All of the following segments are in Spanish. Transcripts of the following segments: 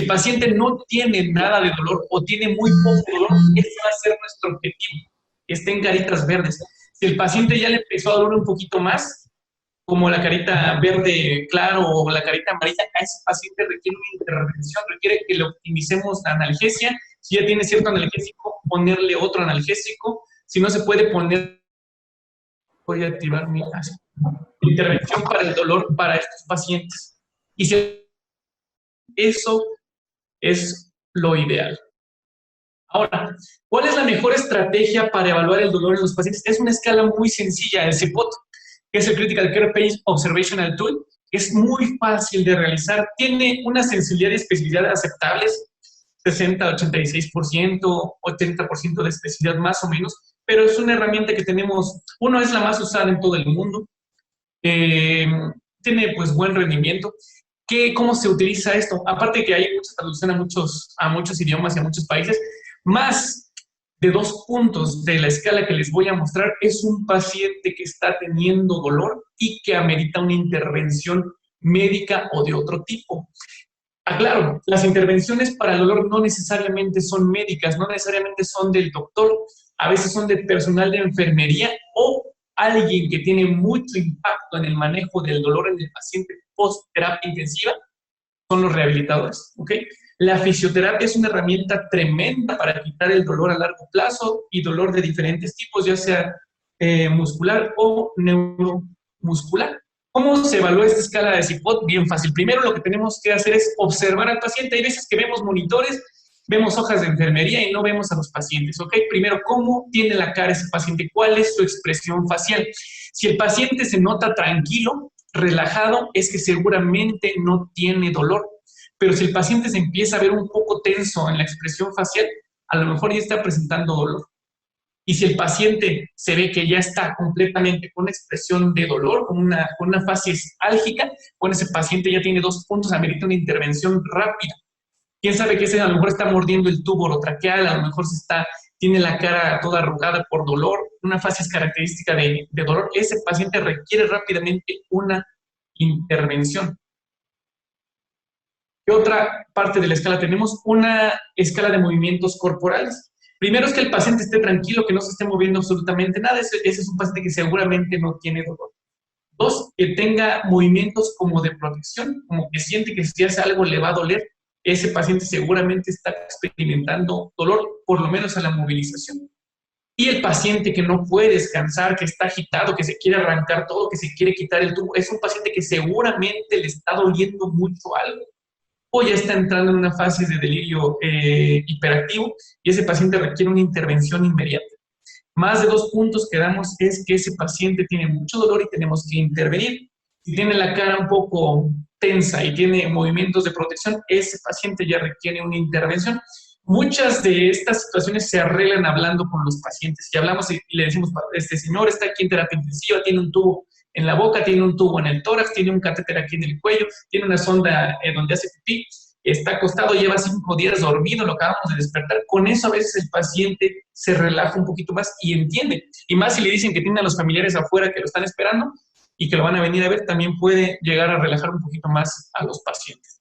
el paciente no tiene nada de dolor o tiene muy poco dolor, ese va a ser nuestro objetivo, que esté en caritas verdes. Si el paciente ya le empezó a doler un poquito más, como la carita verde claro o la carita amarilla, a ese paciente requiere una intervención, requiere que le optimicemos la analgesia. Si ya tiene cierto analgésico, ponerle otro analgésico. Si no se puede poner, voy a activar mi intervención para el dolor para estos pacientes. Y si eso es lo ideal. Ahora, ¿cuál es la mejor estrategia para evaluar el dolor en los pacientes? Es una escala muy sencilla, el CPOT, que es el Critical Care Pain Observational Tool. Es muy fácil de realizar, tiene una sensibilidad y especificidad aceptables, 60, 86%, 80% de especificidad más o menos, pero es una herramienta que tenemos, uno, es la más usada en todo el mundo, tiene pues buen rendimiento. ¿Cómo se utiliza esto? Aparte que hay mucha traducción a muchos idiomas y a muchos países, más de 2 puntos de la escala que les voy a mostrar es un paciente que está teniendo dolor y que amerita una intervención médica o de otro tipo. Aclaro, las intervenciones para el dolor no necesariamente son médicas, no necesariamente son del doctor, a veces son de personal de enfermería o alguien que tiene mucho impacto en el manejo del dolor en el paciente post-terapia intensiva, son los rehabilitadores, ¿ok? La fisioterapia es una herramienta tremenda para quitar el dolor a largo plazo y dolor de diferentes tipos, ya sea muscular o neuromuscular. ¿Cómo se evalúa esta escala de CPOT? Bien fácil. Primero lo que tenemos que hacer es observar al paciente. Hay veces que vemos monitores, vemos hojas de enfermería y no vemos a los pacientes, ¿ok? Primero, ¿cómo tiene la cara ese paciente? ¿Cuál es su expresión facial? Si el paciente se nota tranquilo, relajado, es que seguramente no tiene dolor. Pero si el paciente se empieza a ver un poco tenso en la expresión facial, a lo mejor ya está presentando dolor. Y si el paciente se ve que ya está completamente con expresión de dolor, con una fase álgica, bueno, ese paciente ya tiene 2 puntos, amerita una intervención rápida. Quién sabe que ese a lo mejor está mordiendo el tubo orotraqueal, a lo mejor tiene la cara toda arrugada por dolor, una fase característica de dolor. Ese paciente requiere rápidamente una intervención. ¿Qué otra parte de la escala tenemos? Una escala de movimientos corporales. Primero es que el paciente esté tranquilo, que no se esté moviendo absolutamente nada. Ese es un paciente que seguramente no tiene dolor. 2, que tenga movimientos como de protección, como que siente que si hace algo le va a doler. Ese paciente seguramente está experimentando dolor, por lo menos a la movilización. Y el paciente que no puede descansar, que está agitado, que se quiere arrancar todo, que se quiere quitar el tubo, es un paciente que seguramente le está doliendo mucho algo, o ya está entrando en una fase de delirio hiperactivo y ese paciente requiere una intervención inmediata. Más de 2 puntos que damos es que ese paciente tiene mucho dolor y tenemos que intervenir. Si tiene la cara un poco tensa y tiene movimientos de protección, ese paciente ya requiere una intervención. Muchas de estas situaciones se arreglan hablando con los pacientes. Si hablamos y le decimos, este señor está aquí en terapia intensiva, tiene un tubo en la boca, tiene un tubo en el tórax, tiene un catéter aquí en el cuello, tiene una sonda donde hace pipí, está acostado, lleva 5 días dormido, lo acabamos de despertar. Con eso a veces el paciente se relaja un poquito más y entiende. Y más si le dicen que tiene a los familiares afuera que lo están esperando y que lo van a venir a ver, también puede llegar a relajar un poquito más a los pacientes.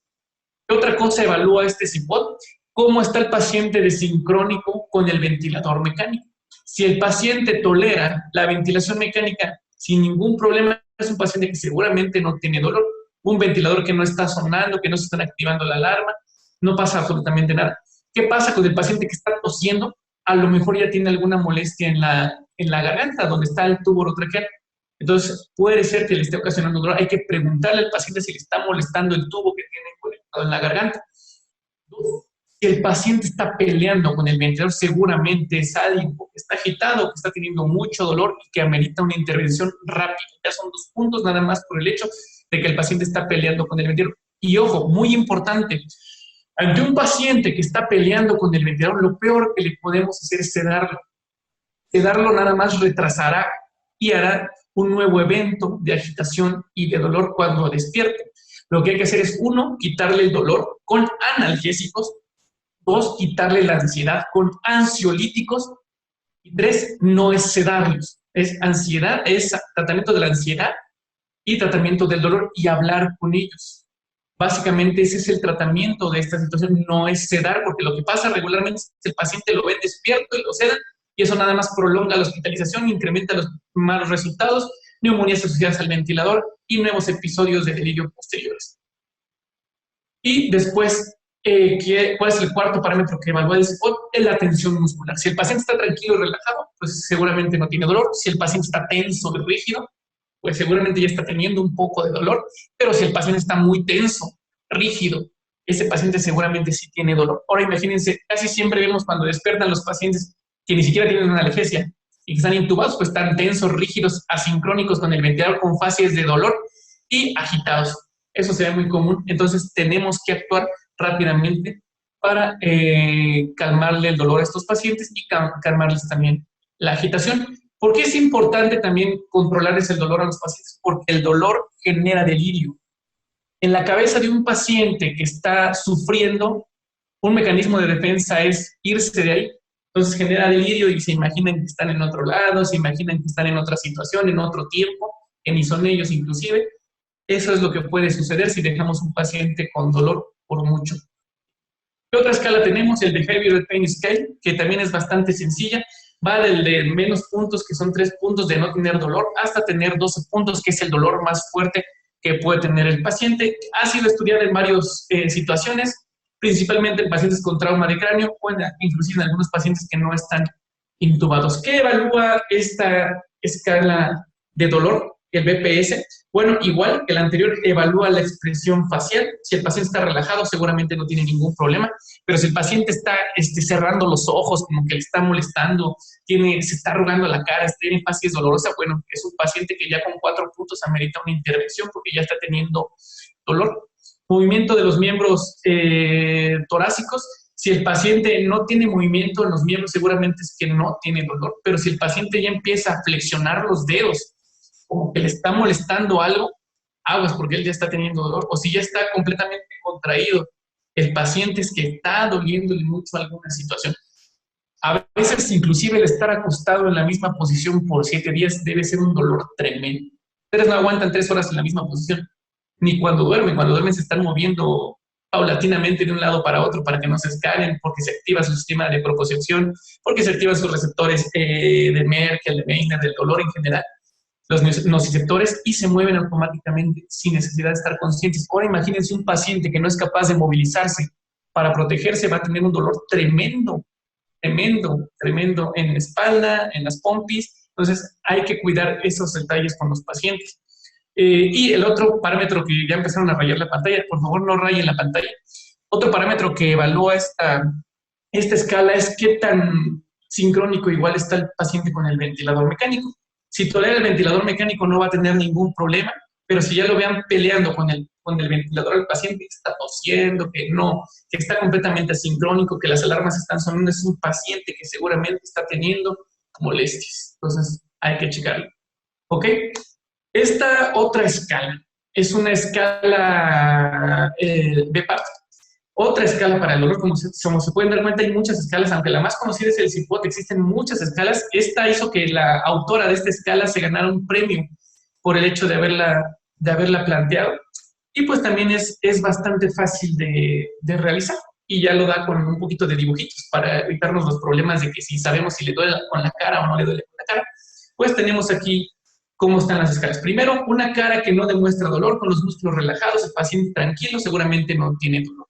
¿Qué otra cosa evalúa este CPOT? ¿Cómo está el paciente desincrónico con el ventilador mecánico? Si el paciente tolera la ventilación mecánica sin ningún problema, es un paciente que seguramente no tiene dolor. Un ventilador que no está sonando, que no se están activando la alarma, no pasa absolutamente nada. ¿Qué pasa con el paciente que está tosiendo? A lo mejor ya tiene alguna molestia en la garganta, donde está el tubo orotraqueal. Entonces, puede ser que le esté ocasionando dolor. Hay que preguntarle al paciente si le está molestando el tubo que tiene conectado en la garganta. Si el paciente está peleando con el ventilador, seguramente es alguien que está agitado, que está teniendo mucho dolor y que amerita una intervención rápida. Ya son 2 puntos nada más por el hecho de que el paciente está peleando con el ventilador. Y ojo, muy importante, ante un paciente que está peleando con el ventilador, lo peor que le podemos hacer es sedarlo. Sedarlo nada más retrasará y hará un nuevo evento de agitación y de dolor cuando despierte. Lo que hay que hacer es, 1, quitarle el dolor con analgésicos, 2, quitarle la ansiedad con ansiolíticos, y 3, no es sedarlos, es tratamiento de la ansiedad y tratamiento del dolor y hablar con ellos. Básicamente ese es el tratamiento de esta situación, no es sedar, porque lo que pasa regularmente es que el paciente lo ve despierto y lo sedan, y eso nada más prolonga la hospitalización, incrementa los malos resultados, neumonías asociadas al ventilador y nuevos episodios de delirio posteriores. Y después, ¿cuál es el cuarto parámetro que evalúa el SPOT? Es la tensión muscular. Si el paciente está tranquilo y relajado, pues seguramente no tiene dolor. Si el paciente está tenso y rígido, pues seguramente ya está teniendo un poco de dolor. Pero si el paciente está muy tenso, rígido, ese paciente seguramente sí tiene dolor. Ahora imagínense, casi siempre vemos cuando despiertan los pacientes que ni siquiera tienen una analgesia y que están intubados, pues están tensos, rígidos, asincrónicos con el ventilador, con fases de dolor y agitados. Eso se ve muy común. Entonces tenemos que actuar rápidamente para calmarle el dolor a estos pacientes y calmarles también la agitación. ¿Por qué es importante también controlarles el dolor a los pacientes? Porque el dolor genera delirio. En la cabeza de un paciente que está sufriendo, un mecanismo de defensa es irse de ahí. Entonces genera delirio y se imaginan que están en otro lado, se imaginan que están en otra situación, en otro tiempo, que ni son ellos inclusive. Eso es lo que puede suceder si dejamos un paciente con dolor por mucho. ¿Qué otra escala tenemos? El Behavioral Pain Scale, que también es bastante sencilla. Va del de menos puntos, que son 3 puntos de no tener dolor, hasta tener 12 puntos, que es el dolor más fuerte que puede tener el paciente. Ha sido estudiado en varias situaciones, principalmente en pacientes con trauma de cráneo, o inclusive en algunos pacientes que no están intubados. ¿Qué evalúa esta escala de dolor, el BPS? Bueno, igual que el anterior, evalúa la expresión facial. Si el paciente está relajado, seguramente no tiene ningún problema, pero si el paciente está cerrando los ojos, como que le está molestando, se está arrugando la cara, tiene facies dolorosa, bueno, es un paciente que ya con 4 puntos amerita una intervención porque ya está teniendo dolor. Movimiento de los miembros torácicos. Si el paciente no tiene movimiento en los miembros, seguramente es que no tiene dolor, pero si el paciente ya empieza a flexionar los dedos, como que le está molestando algo, aguas porque él ya está teniendo dolor, o si ya está completamente contraído, el paciente es que está doliéndole mucho alguna situación. A veces, inclusive, el estar acostado en la misma posición por 7 días debe ser un dolor tremendo. Ustedes no aguantan 3 horas en la misma posición, ni cuando duermen se están moviendo paulatinamente de un lado para otro para que no se escalen, porque se activa su sistema de propiocepción, porque se activan sus receptores de Merkel, de Wegener, del dolor en general, los nociceptores, y se mueven automáticamente sin necesidad de estar conscientes. Ahora imagínense un paciente que no es capaz de movilizarse para protegerse, va a tener un dolor tremendo, tremendo, tremendo en la espalda, en las pompis. Entonces hay que cuidar esos detalles con los pacientes. Y el otro parámetro que ya empezaron a rayar la pantalla, por favor no rayen la pantalla. Otro parámetro que evalúa esta escala es qué tan sincrónico igual está el paciente con el ventilador mecánico. Si tolera el ventilador mecánico no va a tener ningún problema, pero si ya lo vean peleando con el ventilador, el paciente que está tosiendo, que está completamente asincrónico, que las alarmas están sonando, es un paciente que seguramente está teniendo molestias. Entonces hay que checarlo. ¿Ok? Esta otra escala es una escala BPAT. Otra escala para el dolor, como se pueden dar cuenta, hay muchas escalas, aunque la más conocida es el CIPOT, existen muchas escalas. Esta hizo que la autora de esta escala se ganara un premio por el hecho de haberla planteado. Y pues también es bastante fácil de realizar. Y ya lo da con un poquito de dibujitos para evitarnos los problemas de que si sabemos si le duele con la cara o no le duele con la cara. Pues tenemos aquí cómo están las escalas. Primero, una cara que no demuestra dolor, con los músculos relajados, el paciente tranquilo, seguramente no tiene dolor.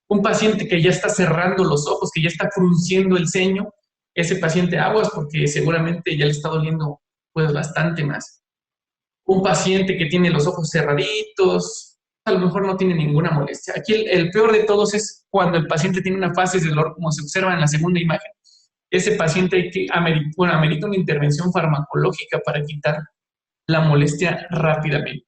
Un paciente que ya está cerrando los ojos, que ya está frunciendo el ceño, ese paciente aguas porque seguramente ya le está doliendo pues bastante más. Un paciente que tiene los ojos cerraditos, a lo mejor no tiene ninguna molestia. Aquí el peor de todos es cuando el paciente tiene una fase de dolor, como se observa en la segunda imagen. Ese paciente amerita una intervención farmacológica para quitar la molestia rápidamente.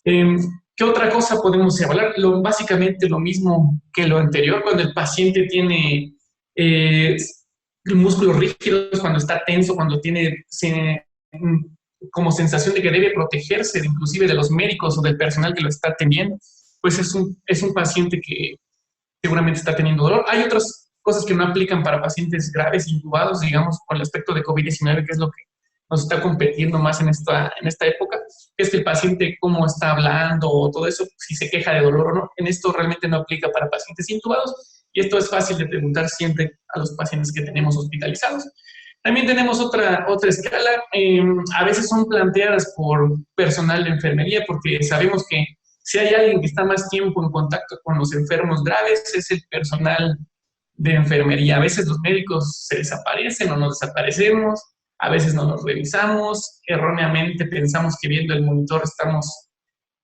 ¿Qué otra cosa podemos evaluar? Básicamente lo mismo que lo anterior, cuando el paciente tiene músculos rígidos, cuando está tenso, cuando tiene como sensación de que debe protegerse inclusive de los médicos o del personal que lo está atendiendo, pues es un paciente que seguramente está teniendo dolor. Hay otras cosas que no aplican para pacientes graves, intubados, digamos, con el aspecto de COVID-19, que es lo que nos está competiendo más en esta época, es que el paciente cómo está hablando o todo eso, si se queja de dolor o no. En esto realmente no aplica para pacientes intubados y esto es fácil de preguntar siempre a los pacientes que tenemos hospitalizados. También tenemos otra escala, a veces son planteadas por personal de enfermería porque sabemos que si hay alguien que está más tiempo en contacto con los enfermos graves es el personal de enfermería. A veces los médicos se desaparecen o nos desaparecemos, a veces no nos revisamos, erróneamente pensamos que viendo el monitor estamos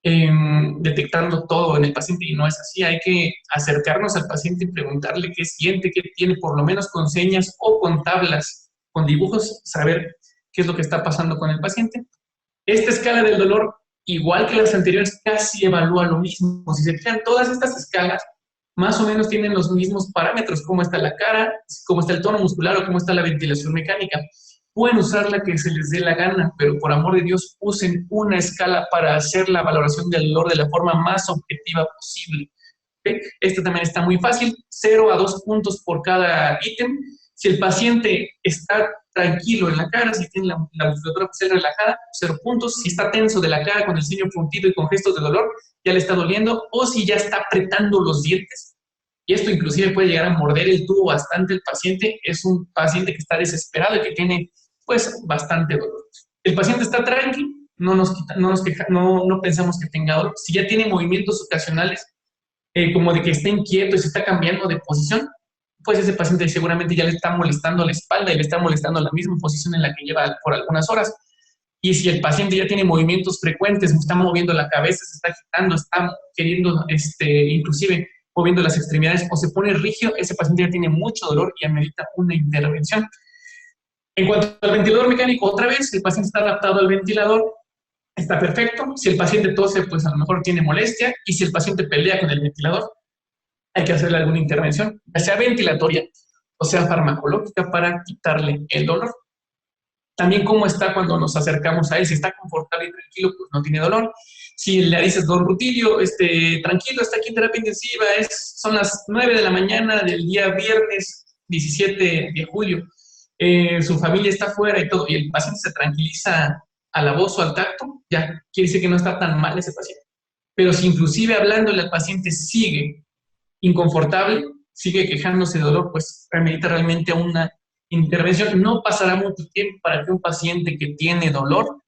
detectando todo en el paciente y no es así. Hay que acercarnos al paciente y preguntarle qué siente, qué tiene, por lo menos con señas o con tablas, con dibujos, saber qué es lo que está pasando con el paciente. Esta escala del dolor, igual que las anteriores, casi evalúa lo mismo. Si se fijan, todas estas escalas más o menos tienen los mismos parámetros, cómo está la cara, cómo está el tono muscular o cómo está la ventilación mecánica. Pueden usar la que se les dé la gana, pero por amor de Dios, usen una escala para hacer la valoración del dolor de la forma más objetiva posible. ¿Okay? Esto también está muy fácil, 0 a 2 puntos por cada ítem. Si el paciente está tranquilo en la cara, si tiene la musculatura facial relajada, 0 puntos. Si está tenso de la cara, con el ceño fruncido y con gestos de dolor, ya le está doliendo. O si ya está apretando los dientes, y esto inclusive puede llegar a morder el tubo bastante el paciente, es un paciente que está desesperado y que tiene, pues, bastante dolor. El paciente está tranquilo, no pensamos que tenga dolor. Si ya tiene movimientos ocasionales, como de que está inquieto y se está cambiando de posición, pues ese paciente seguramente ya le está molestando la espalda y le está molestando la misma posición en la que lleva por algunas horas. Y si el paciente ya tiene movimientos frecuentes, está moviendo la cabeza, se está agitando, está queriendo, inclusive moviendo las extremidades o se pone rígido, ese paciente ya tiene mucho dolor y amerita una intervención. En cuanto al ventilador mecánico, otra vez, el paciente está adaptado al ventilador, está perfecto. Si el paciente tose, pues a lo mejor tiene molestia. Y si el paciente pelea con el ventilador, hay que hacerle alguna intervención, ya sea ventilatoria o sea farmacológica para quitarle el dolor. También cómo está cuando nos acercamos a él, si está confortable y tranquilo, pues no tiene dolor. Si le dices, don Rutilio, tranquilo, está aquí en terapia intensiva, son las 9 de la mañana del día viernes 17 de julio, su familia está afuera y todo, y el paciente se tranquiliza a la voz o al tacto, ya quiere decir que no está tan mal ese paciente. Pero si inclusive hablándole al paciente sigue inconfortable, sigue quejándose de dolor, pues amerita realmente una intervención. No pasará mucho tiempo para que un paciente que tiene dolor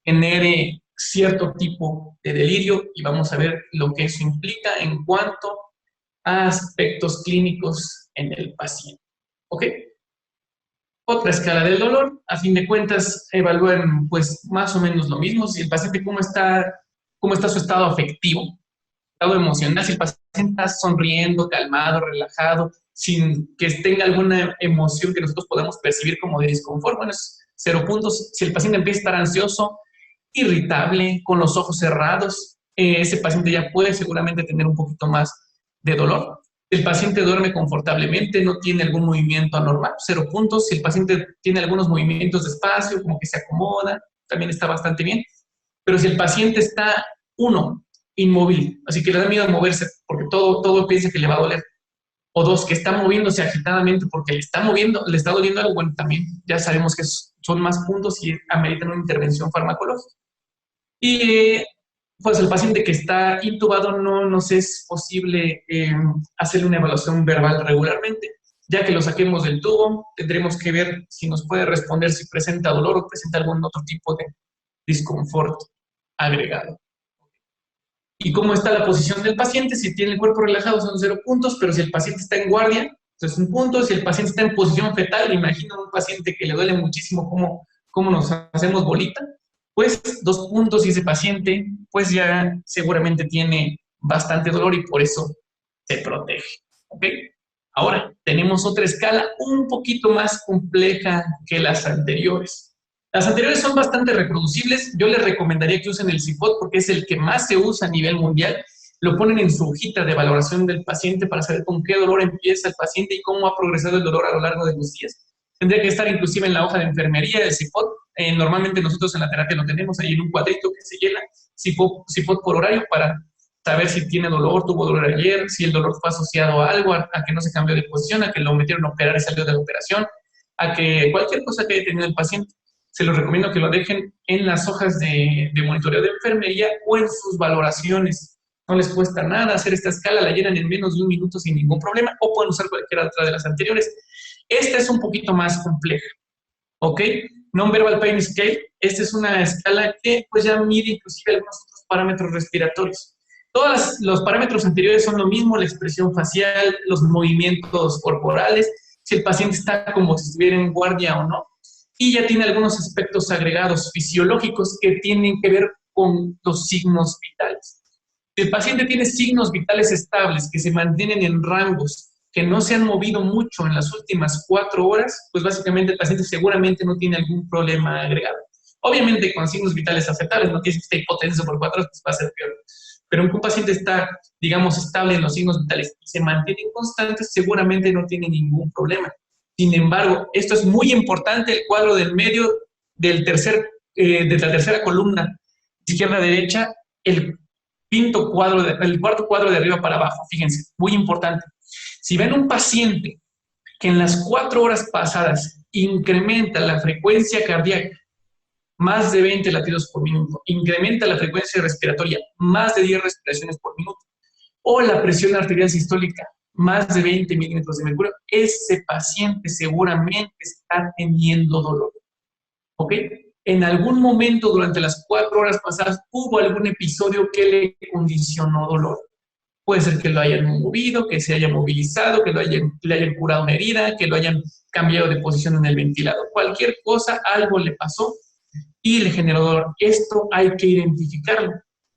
genere cierto tipo de delirio y vamos a ver lo que eso implica en cuanto a aspectos clínicos en el paciente. ¿Ok? Otra escala del dolor, a fin de cuentas, evalúan pues más o menos lo mismo. Si el paciente cómo está su estado afectivo, estado emocional, si el paciente está sonriendo, calmado, relajado, sin que tenga alguna emoción que nosotros podamos percibir como de disconfort, bueno, es 0 puntos. Si el paciente empieza a estar ansioso, irritable, con los ojos cerrados, ese paciente ya puede seguramente tener un poquito más de dolor. Si el paciente duerme confortablemente, no tiene algún movimiento anormal, 0 puntos. Si el paciente tiene algunos movimientos despacio, como que se acomoda, también está bastante bien. Pero si el paciente está, 1, inmóvil, así que le da miedo moverse porque todo piensa que le va a doler. O 2, que está moviéndose agitadamente porque le está doliendo algo, bueno, también ya sabemos que son más puntos y ameritan una intervención farmacológica. Y pues el paciente que está intubado no nos es posible hacerle una evaluación verbal regularmente. Ya que lo saquemos del tubo, tendremos que ver si nos puede responder si presenta dolor o presenta algún otro tipo de disconfort agregado. ¿Y cómo está la posición del paciente? Si tiene el cuerpo relajado son 0 puntos, pero si el paciente está en guardia, entonces 1 punto. Si el paciente está en posición fetal, imagino a un paciente que le duele muchísimo cómo nos hacemos bolita, pues 2 puntos y ese paciente pues ya seguramente tiene bastante dolor y por eso se protege. ¿Ok? Ahora, tenemos otra escala un poquito más compleja que las anteriores. Las anteriores son bastante reproducibles. Yo les recomendaría que usen el CIFOT porque es el que más se usa a nivel mundial. Lo ponen en su hojita de valoración del paciente para saber con qué dolor empieza el paciente y cómo ha progresado el dolor a lo largo de los días. Tendría que estar inclusive en la hoja de enfermería del CIFOT. Normalmente nosotros en la terapia lo tenemos ahí en un cuadrito que se llena, CIFOT por horario, para saber si tiene dolor, tuvo dolor ayer, si el dolor fue asociado a algo, a que no se cambió de posición, a que lo metieron a operar y salió de la operación, a que cualquier cosa que haya tenido el paciente. se los recomiendo que lo dejen en las hojas de monitoreo de enfermería o en sus valoraciones. No les cuesta nada hacer esta escala, la llenan en menos de un minuto sin ningún problema, o pueden usar cualquiera otra de las anteriores. Esta es un poquito más compleja, ¿ok? Non-Verbal Pain Scale, esta es una escala que pues ya mide inclusive algunos otros parámetros respiratorios. Todos los parámetros anteriores son lo mismo, la expresión facial, los movimientos corporales, si el paciente está como si estuviera en guardia o no, y ya tiene algunos aspectos agregados fisiológicos que tienen que ver con los signos vitales. Si el paciente tiene signos vitales estables que se mantienen en rangos que no se han movido mucho en las últimas 4 horas, pues básicamente el paciente seguramente no tiene algún problema agregado. Obviamente con signos vitales aceptables, no tiene que estar hipotenso por 4 horas, pues va a ser peor. Pero aunque un paciente está, digamos, estable en los signos vitales y se mantienen constantes, seguramente no tiene ningún problema. Sin embargo, esto es muy importante, el cuadro del medio de la tercera columna, izquierda a derecha, el cuarto cuadro de arriba para abajo, fíjense, muy importante. Si ven un paciente que en las 4 horas pasadas incrementa la frecuencia cardíaca más de 20 latidos por minuto, incrementa la frecuencia respiratoria más de 10 respiraciones por minuto, o la presión arterial sistólica más de 20 milímetros de mercurio, ese paciente seguramente está teniendo dolor. ¿Ok? En algún momento durante las 4 horas pasadas hubo algún episodio que le condicionó dolor. Puede ser que lo hayan movido, que se haya movilizado, que le hayan curado una herida, que lo hayan cambiado de posición en el ventilador. Cualquier cosa, algo le pasó y le generó dolor. Esto hay que identificarlo.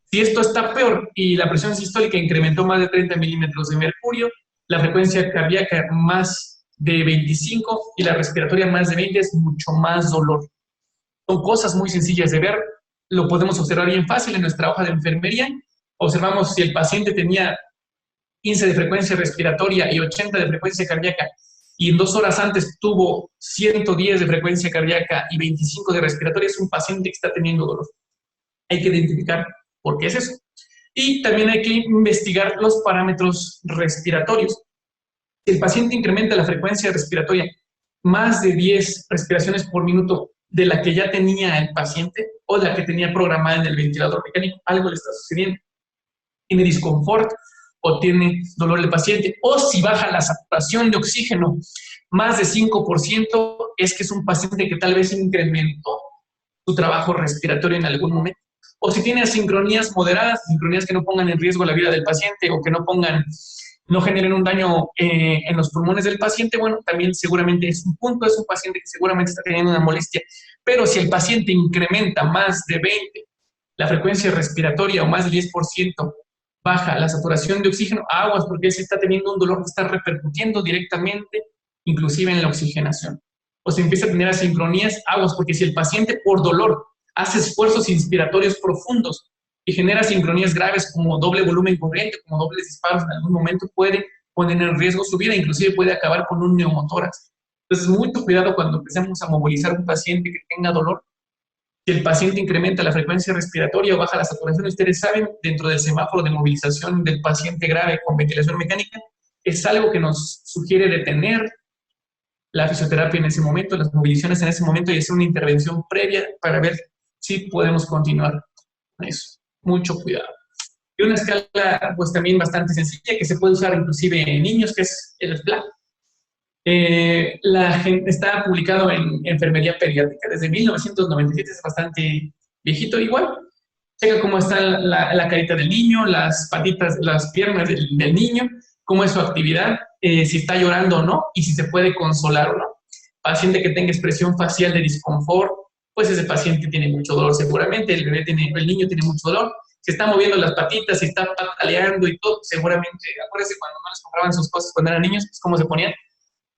Si esto está peor y la presión sistólica incrementó más de 30 milímetros de mercurio, la frecuencia cardíaca más de 25 y la respiratoria más de 20, es mucho más dolor. Son cosas muy sencillas de ver, lo podemos observar bien fácil en nuestra hoja de enfermería. Observamos si el paciente tenía 15 de frecuencia respiratoria y 80 de frecuencia cardíaca, y en 2 horas antes tuvo 110 de frecuencia cardíaca y 25 de respiratoria, es un paciente que está teniendo dolor. Hay que identificar por qué es eso. Y también hay que investigar los parámetros respiratorios. Si el paciente incrementa la frecuencia respiratoria más de 10 respiraciones por minuto de la que ya tenía el paciente o de la que tenía programada en el ventilador mecánico, algo le está sucediendo. Tiene disconfort o tiene dolor el paciente, o si baja la saturación de oxígeno más de 5%, es que es un paciente que tal vez incrementó su trabajo respiratorio en algún momento. O si tiene asincronías moderadas, sincronías que no pongan en riesgo la vida del paciente o que no generen un daño en los pulmones del paciente, bueno, también seguramente es un punto, es un paciente que seguramente está teniendo una molestia. Pero si el paciente incrementa más de 20 la frecuencia respiratoria o más del 10%, baja la saturación de oxígeno, aguas, porque se está teniendo un dolor que está repercutiendo directamente, inclusive en la oxigenación. O se empieza a tener asincronías, aguas, porque si el paciente por dolor hace esfuerzos inspiratorios profundos y genera sincronías graves como doble volumen corriente, como dobles disparos, en algún momento puede poner en riesgo su vida, inclusive puede acabar con un neumotórax. Entonces, mucho cuidado cuando empecemos a movilizar a un paciente que tenga dolor. Si el paciente incrementa la frecuencia respiratoria o baja la saturación, ustedes saben, dentro del semáforo de movilización del paciente grave con ventilación mecánica, es algo que nos sugiere detener la fisioterapia en ese momento, las movilizaciones en ese momento, y hacer una intervención previa para ver si podemos continuar con eso. Mucho cuidado. Y una escala, pues también bastante sencilla, que se puede usar inclusive en niños, que es el FLA. Está publicado en Enfermería Pediátrica desde 1997, es bastante viejito igual. Checa cómo está la carita del niño, las patitas, las piernas del niño, cómo es su actividad, si está llorando o no, y si se puede consolar o no. Paciente que tenga expresión facial de disconfort, pues ese paciente tiene mucho dolor seguramente, el niño tiene mucho dolor. Si está moviendo las patitas, si está pataleando y todo, seguramente, acuérdense cuando no les compraban sus cosas cuando eran niños, pues cómo se ponían.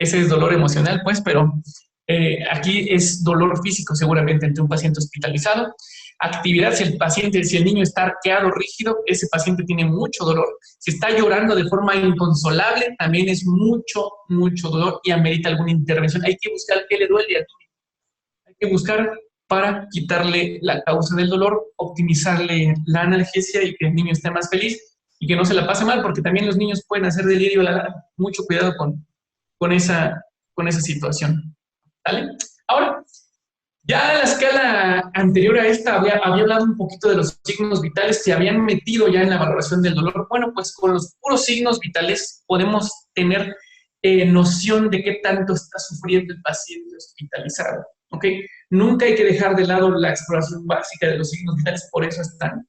Ese es dolor emocional, pues, pero aquí es dolor físico seguramente entre un paciente hospitalizado. Actividad, si el niño está arqueado, rígido, ese paciente tiene mucho dolor. Si está llorando de forma inconsolable, también es mucho, mucho dolor y amerita alguna intervención. Hay que buscar qué le duele al niño. Hay que buscar para quitarle la causa del dolor, optimizarle la analgesia y que el niño esté más feliz y que no se la pase mal, porque también los niños pueden hacer delirio. Mucho cuidado con esa situación. ¿Vale? Ahora, Ya la escala anterior a esta había hablado un poquito de los signos vitales, se habían metido ya en la valoración del dolor. Bueno, pues con los puros signos vitales podemos tener noción de qué tanto está sufriendo el paciente hospitalizado. ¿Ok? Nunca hay que dejar de lado la exploración básica de los signos vitales, por eso están.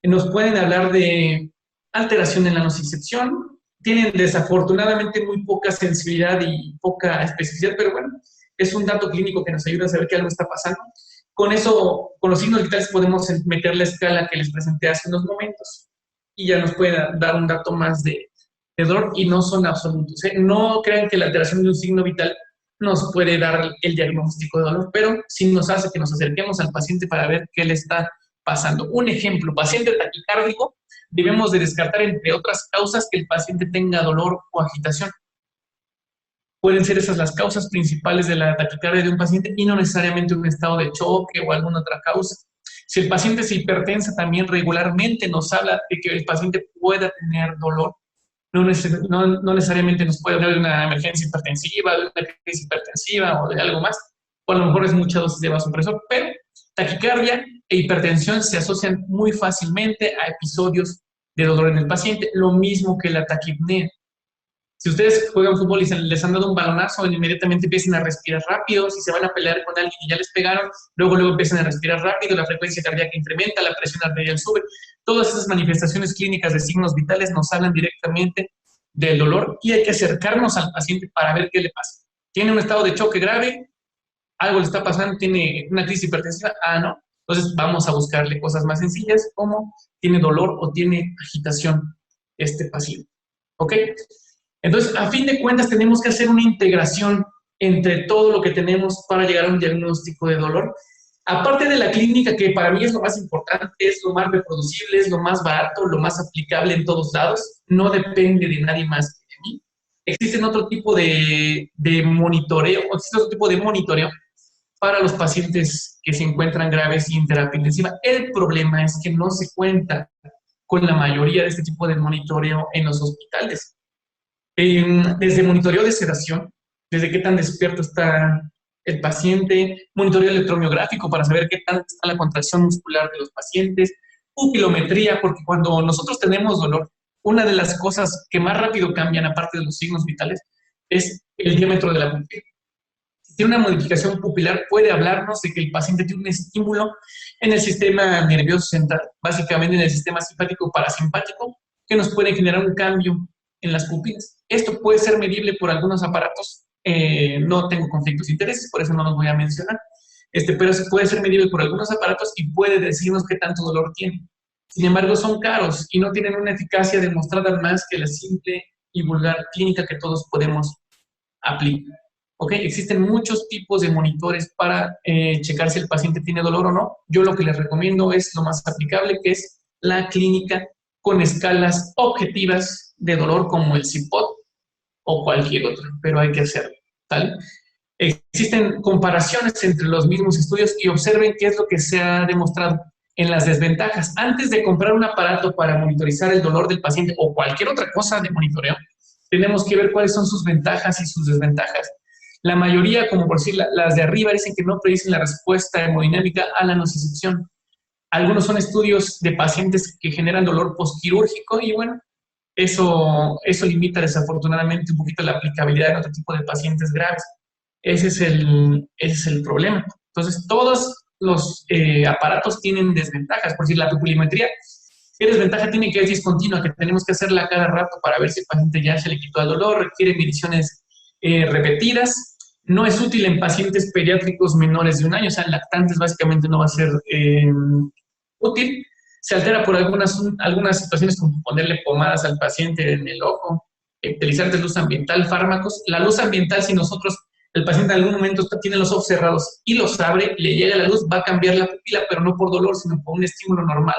Nos pueden hablar de alteración en la nocicepción, tienen desafortunadamente muy poca sensibilidad y poca especificidad, pero bueno, es un dato clínico que nos ayuda a saber que algo está pasando. Con eso, con los signos vitales podemos meter la escala que les presenté hace unos momentos y ya nos puede dar un dato más de dolor y no son absolutos, ¿eh? No crean que la alteración de un signo vital nos puede dar el diagnóstico de dolor, pero sí nos hace que nos acerquemos al paciente para ver qué le está pasando. Un ejemplo, paciente taquicárdico, debemos de descartar, entre otras causas, que el paciente tenga dolor o agitación. Pueden ser esas las causas principales de la taquicardia de un paciente y no necesariamente un estado de choque o alguna otra causa. Si el paciente se hipertensa, también regularmente nos habla de que el paciente pueda tener dolor. No necesariamente nos puede hablar de una emergencia hipertensiva, de una crisis hipertensiva o de algo más, o a lo mejor es mucha dosis de vasopresor, pero taquicardia e hipertensión se asocian muy fácilmente a episodios de dolor en el paciente, lo mismo que la taquipnea. Si ustedes juegan fútbol y les han dado un balonazo, inmediatamente empiezan a respirar rápido. Si se van a pelear con alguien y ya les pegaron, luego empiezan a respirar rápido, la frecuencia cardíaca incrementa, la presión arterial sube. Todas esas manifestaciones clínicas de signos vitales nos hablan directamente del dolor y hay que acercarnos al paciente para ver qué le pasa. ¿Tiene un estado de choque grave? ¿Algo le está pasando? ¿Tiene una crisis hipertensiva? Ah, no. Entonces vamos a buscarle cosas más sencillas como tiene dolor o tiene agitación este paciente. ¿Ok? Entonces, a fin de cuentas, tenemos que hacer una integración entre todo lo que tenemos para llegar a un diagnóstico de dolor. Aparte de la clínica, que para mí es lo más importante, es lo más reproducible, es lo más barato, lo más aplicable en todos lados, no depende de nadie más que de mí. Existen otro tipo de monitoreo, existe otro tipo de monitoreo para los pacientes que se encuentran graves y en terapia intensiva. El problema es que no se cuenta con la mayoría de este tipo de monitoreo en los hospitales. Desde monitoreo de sedación, desde qué tan despierto está el paciente, monitoreo electromiográfico para saber qué tal está la contracción muscular de los pacientes, pupilometría, porque cuando nosotros tenemos dolor, una de las cosas que más rápido cambian, aparte de los signos vitales, es el diámetro de la pupila. Si tiene una modificación pupilar, puede hablarnos de que el paciente tiene un estímulo en el sistema nervioso central, básicamente en el sistema simpático parasimpático, que nos puede generar un cambio en las pupilas. Esto puede ser medible por algunos aparatos. No tengo conflictos de intereses, por eso no los voy a mencionar. Pero puede ser medible por algunos aparatos y puede decirnos qué tanto dolor tiene. Sin embargo, son caros y no tienen una eficacia demostrada más que la simple y vulgar clínica que todos podemos aplicar. ¿Ok? Existen muchos tipos de monitores para checar si el paciente tiene dolor o no. Yo lo que les recomiendo es lo más aplicable, que es la clínica con escalas objetivas de dolor como el CIPOT o cualquier otro, pero hay que hacerlo, ¿vale? Existen comparaciones entre los mismos estudios y observen qué es lo que se ha demostrado en las desventajas. Antes de comprar un aparato para monitorizar el dolor del paciente o cualquier otra cosa de monitoreo, tenemos que ver cuáles son sus ventajas y sus desventajas. La mayoría, como por decir las de arriba, dicen que no predicen la respuesta hemodinámica a la nocicepción. Algunos son estudios de pacientes que generan dolor postquirúrgico y bueno, eso limita desafortunadamente un poquito la aplicabilidad en otro tipo de pacientes graves. Ese es el problema. Entonces, todos los aparatos tienen desventajas. Por decir, la pupilometría, ¿qué desventaja tiene? Que es discontinua, que tenemos que hacerla cada rato para ver si el paciente ya se le quitó el dolor, requiere mediciones repetidas. No es útil en pacientes pediátricos menores de 1 año, o sea, en lactantes básicamente no va a ser útil. Se altera por algunas situaciones como ponerle pomadas al paciente en el ojo, utilizar luz ambiental, fármacos. La luz ambiental, si nosotros, el paciente en algún momento tiene los ojos cerrados y los abre, le llega la luz, va a cambiar la pupila, pero no por dolor, sino por un estímulo normal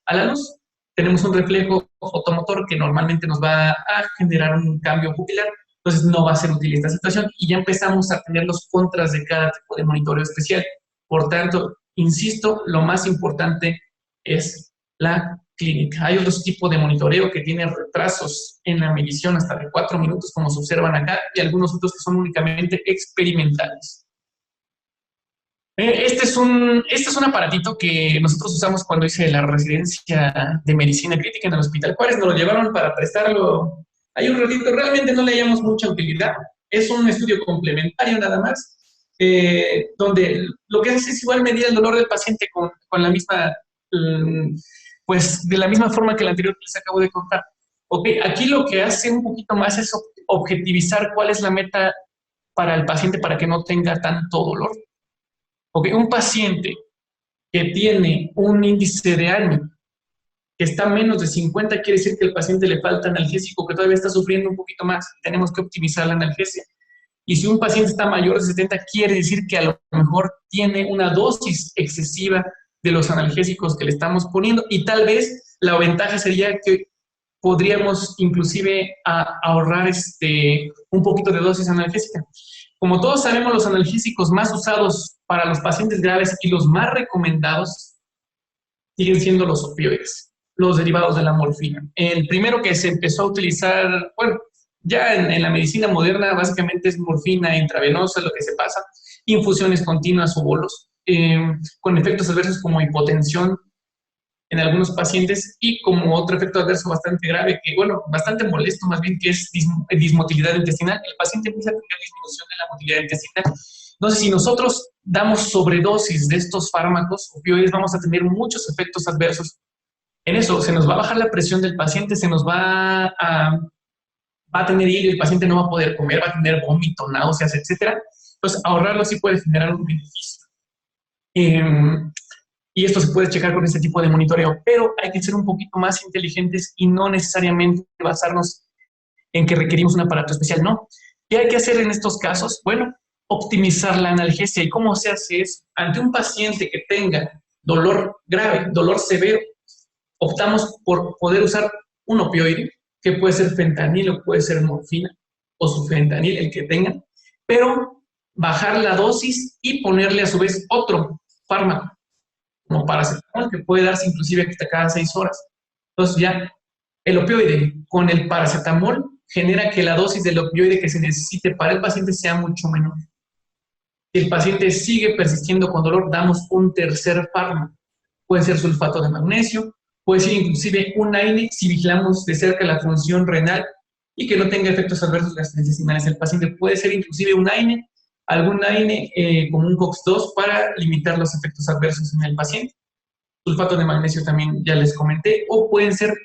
a la luz. Tenemos un reflejo fotomotor que normalmente nos va a generar un cambio pupilar, entonces no va a ser útil esta situación y ya empezamos a tener los contras de cada tipo de monitoreo especial. Por tanto, insisto, lo más importante es la clínica. Hay otros tipos de monitoreo que tienen retrasos en la medición hasta de 4 minutos, como se observan acá, y algunos otros que son únicamente experimentales. Este es un aparatito que nosotros usamos cuando hice la residencia de medicina crítica en el Hospital Juárez. Nos lo llevaron para prestarlo ahí un ratito. Realmente no le hallamos mucha utilidad. Es un estudio complementario nada más, donde lo que hace es igual medir el dolor del paciente con la misma, pues de la misma forma que el anterior que les acabo de contar. Ok, aquí lo que hace un poquito más es objetivizar cuál es la meta para el paciente para que no tenga tanto dolor. Ok, un paciente que tiene un índice de ANI que está menos de 50, quiere decir que al paciente le falta analgésico, que todavía está sufriendo un poquito más. Tenemos que optimizar la analgesia. Y si un paciente está mayor de 70, quiere decir que a lo mejor tiene una dosis excesiva de los analgésicos que le estamos poniendo y tal vez la ventaja sería que podríamos inclusive ahorrar un poquito de dosis analgésica. Como todos sabemos, los analgésicos más usados para los pacientes graves y los más recomendados siguen siendo los opioides, los derivados de la morfina. El primero que se empezó a utilizar, bueno, ya en la medicina moderna básicamente es morfina intravenosa, lo que se pasa, infusiones continuas o bolos, con efectos adversos como hipotensión en algunos pacientes y como otro efecto adverso bastante grave, que bueno, bastante molesto más bien, que es dismotilidad intestinal. El paciente empieza a tener disminución de la motilidad intestinal. Entonces, si nosotros damos sobredosis de estos fármacos opioides, vamos a tener muchos efectos adversos. En eso, se nos va a bajar la presión del paciente, se nos va a tener hilo, el paciente no va a poder comer, va a tener vómito, náuseas, etcétera. Entonces, ahorrarlo sí puede generar un beneficio. Y esto se puede checar con este tipo de monitoreo, pero hay que ser un poquito más inteligentes y no necesariamente basarnos en que requerimos un aparato especial, no. ¿Qué hay que hacer en estos casos? Bueno, optimizar la analgesia. ¿Y cómo se hace eso? Ante un paciente que tenga dolor grave, dolor severo, optamos por poder usar un opioide, que puede ser fentanilo, puede ser morfina o sufentanil, el que tengan, pero bajar la dosis y ponerle a su vez otro fármaco, como paracetamol, que puede darse inclusive hasta cada 6 horas. Entonces ya el opioide con el paracetamol genera que la dosis del opioide que se necesite para el paciente sea mucho menor. Si el paciente sigue persistiendo con dolor, damos un tercer fármaco. Puede ser sulfato de magnesio, puede ser inclusive un AINE si vigilamos de cerca la función renal y que no tenga efectos adversos gastrointestinales. El paciente puede ser inclusive un AINE, algún AINE como un COX-2 para limitar los efectos adversos en el paciente. Sulfato de magnesio también ya les comenté, o pueden ser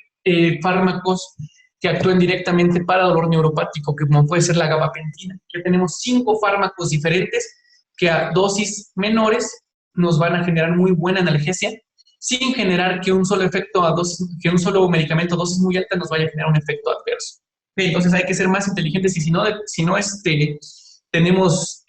fármacos que actúen directamente para dolor neuropático, que como puede ser la gabapentina. Ya tenemos 5 fármacos diferentes que a dosis menores nos van a generar muy buena analgesia, sin generar que un solo que un solo medicamento a dosis muy alta nos vaya a generar un efecto adverso. Entonces hay que ser más inteligentes y si no tenemos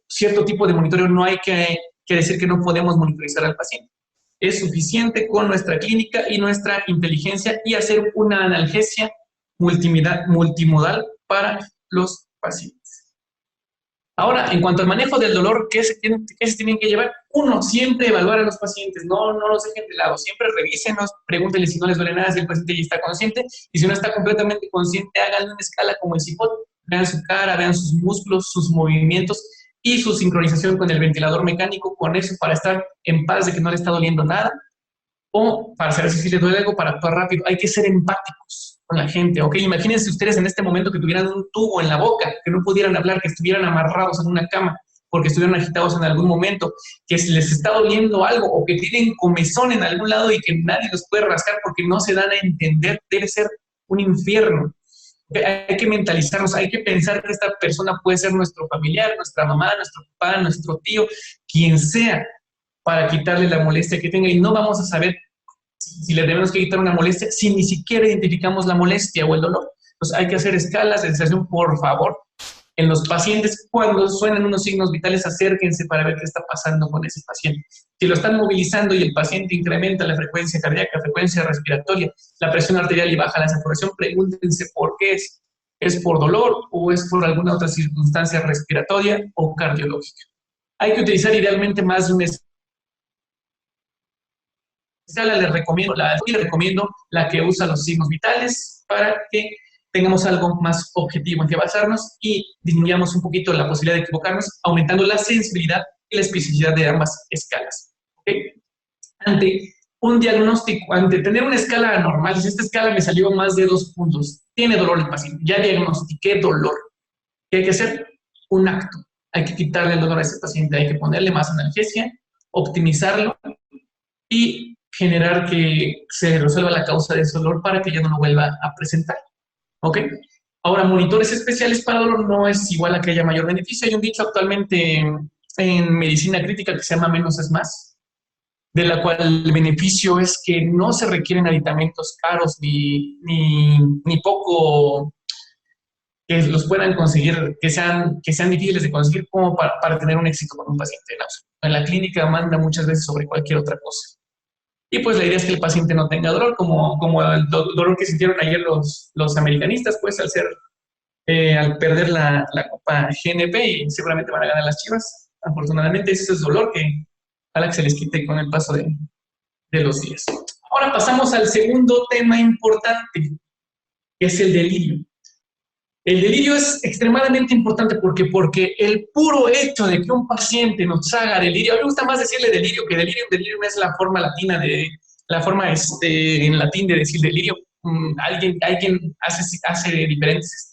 cierto tipo de monitoreo, no hay que decir que no podemos monitorizar al paciente. Es suficiente con nuestra clínica y nuestra inteligencia y hacer una analgesia multimodal para los pacientes. Ahora, en cuanto al manejo del dolor, ¿qué se tienen que llevar? Uno, siempre evaluar a los pacientes, no los dejen de lado, siempre revísenos, pregúntenle si no les duele nada, si el paciente ya está consciente, y si no está completamente consciente, háganle una escala como el CIPOT, vean su cara, vean sus músculos, sus movimientos y su sincronización con el ventilador mecánico, con eso para estar en paz de que no le está doliendo nada, o para saber si le duele algo, para actuar rápido. Hay que ser empáticos con la gente, ¿ok? Imagínense ustedes en este momento que tuvieran un tubo en la boca, que no pudieran hablar, que estuvieran amarrados en una cama, porque estuvieron agitados en algún momento, que si les está doliendo algo o que tienen comezón en algún lado y que nadie los puede rascar porque no se dan a entender, debe ser un infierno. Hay que mentalizarnos, hay que pensar que esta persona puede ser nuestro familiar, nuestra mamá, nuestro papá, nuestro tío, quien sea, para quitarle la molestia que tenga, y no vamos a saber si le debemos que quitar una molestia si ni siquiera identificamos la molestia o el dolor. Entonces hay que hacer escalas de sensación, por favor. En los pacientes, cuando suenan unos signos vitales, acérquense para ver qué está pasando con ese paciente. Si lo están movilizando y el paciente incrementa la frecuencia cardíaca, la frecuencia respiratoria, la presión arterial y baja la saturación, pregúntense por qué es. ¿Es por dolor o es por alguna otra circunstancia respiratoria o cardiológica? Hay que utilizar idealmente más de una escala. Les recomiendo la que usa los signos vitales para que tengamos algo más objetivo en que basarnos y disminuyamos un poquito la posibilidad de equivocarnos, aumentando la sensibilidad y la especificidad de ambas escalas. ¿Okay? Ante un diagnóstico, ante tener una escala anormal, si esta escala me salió más de 2 puntos, tiene dolor el paciente, ya diagnostiqué dolor. ¿Qué hay que hacer? Un acto. Hay que quitarle el dolor a ese paciente, hay que ponerle más analgesia, optimizarlo y generar que se resuelva la causa de ese dolor para que ya no lo vuelva a presentar. ¿Ok? Ahora, monitores especiales para dolor no es igual a que haya mayor beneficio. Hay un dicho actualmente en medicina crítica que se llama menos es más, de la cual el beneficio es que no se requieren aditamentos caros ni poco que los puedan conseguir, que sean difíciles de conseguir como para tener un éxito con un paciente. En la clínica manda muchas veces sobre cualquier otra cosa. Y pues la idea es que el paciente no tenga dolor, como el dolor que sintieron ayer los americanistas, pues al perder la Copa GNP y seguramente van a ganar las Chivas. Afortunadamente ese es el dolor que ojalá que se les quite con el paso de los días. Ahora pasamos al segundo tema importante, que es el delirio. El delirio es extremadamente importante porque el puro hecho de que un paciente nos haga delirio, a mí me gusta más decirle delirio que delirio. Delirio es la forma latina en latín de decir delirio. Alguien hace diferentes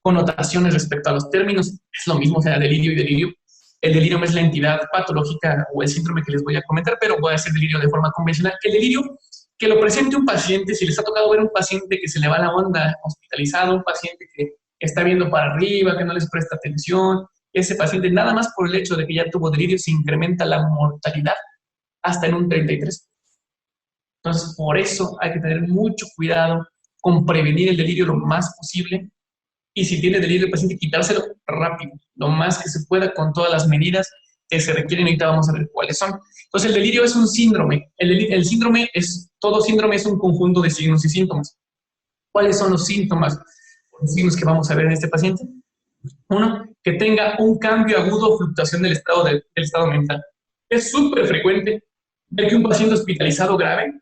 connotaciones respecto a los términos. Es lo mismo, o sea, delirio y delirio. El delirio es la entidad patológica o el síndrome que les voy a comentar, pero voy a hacer delirio de forma convencional. El delirio que lo presente un paciente, si les ha tocado ver un paciente que se le va la onda hospitalizado, un paciente que está viendo para arriba, que no les presta atención, ese paciente nada más por el hecho de que ya tuvo delirio se incrementa la mortalidad hasta en un 33%. Entonces, por eso hay que tener mucho cuidado con prevenir el delirio lo más posible y si tiene delirio el paciente, quitárselo rápido, lo más que se pueda con todas las medidas que se requieren. Ahorita vamos a ver cuáles son. Entonces, el delirio es un síndrome. Todo síndrome es un conjunto de signos y síntomas. ¿Cuáles son los síntomas? Los signos que vamos a ver en este paciente. Uno, que tenga un cambio agudo o fluctuación del estado mental. Es súper frecuente ver que un paciente hospitalizado grave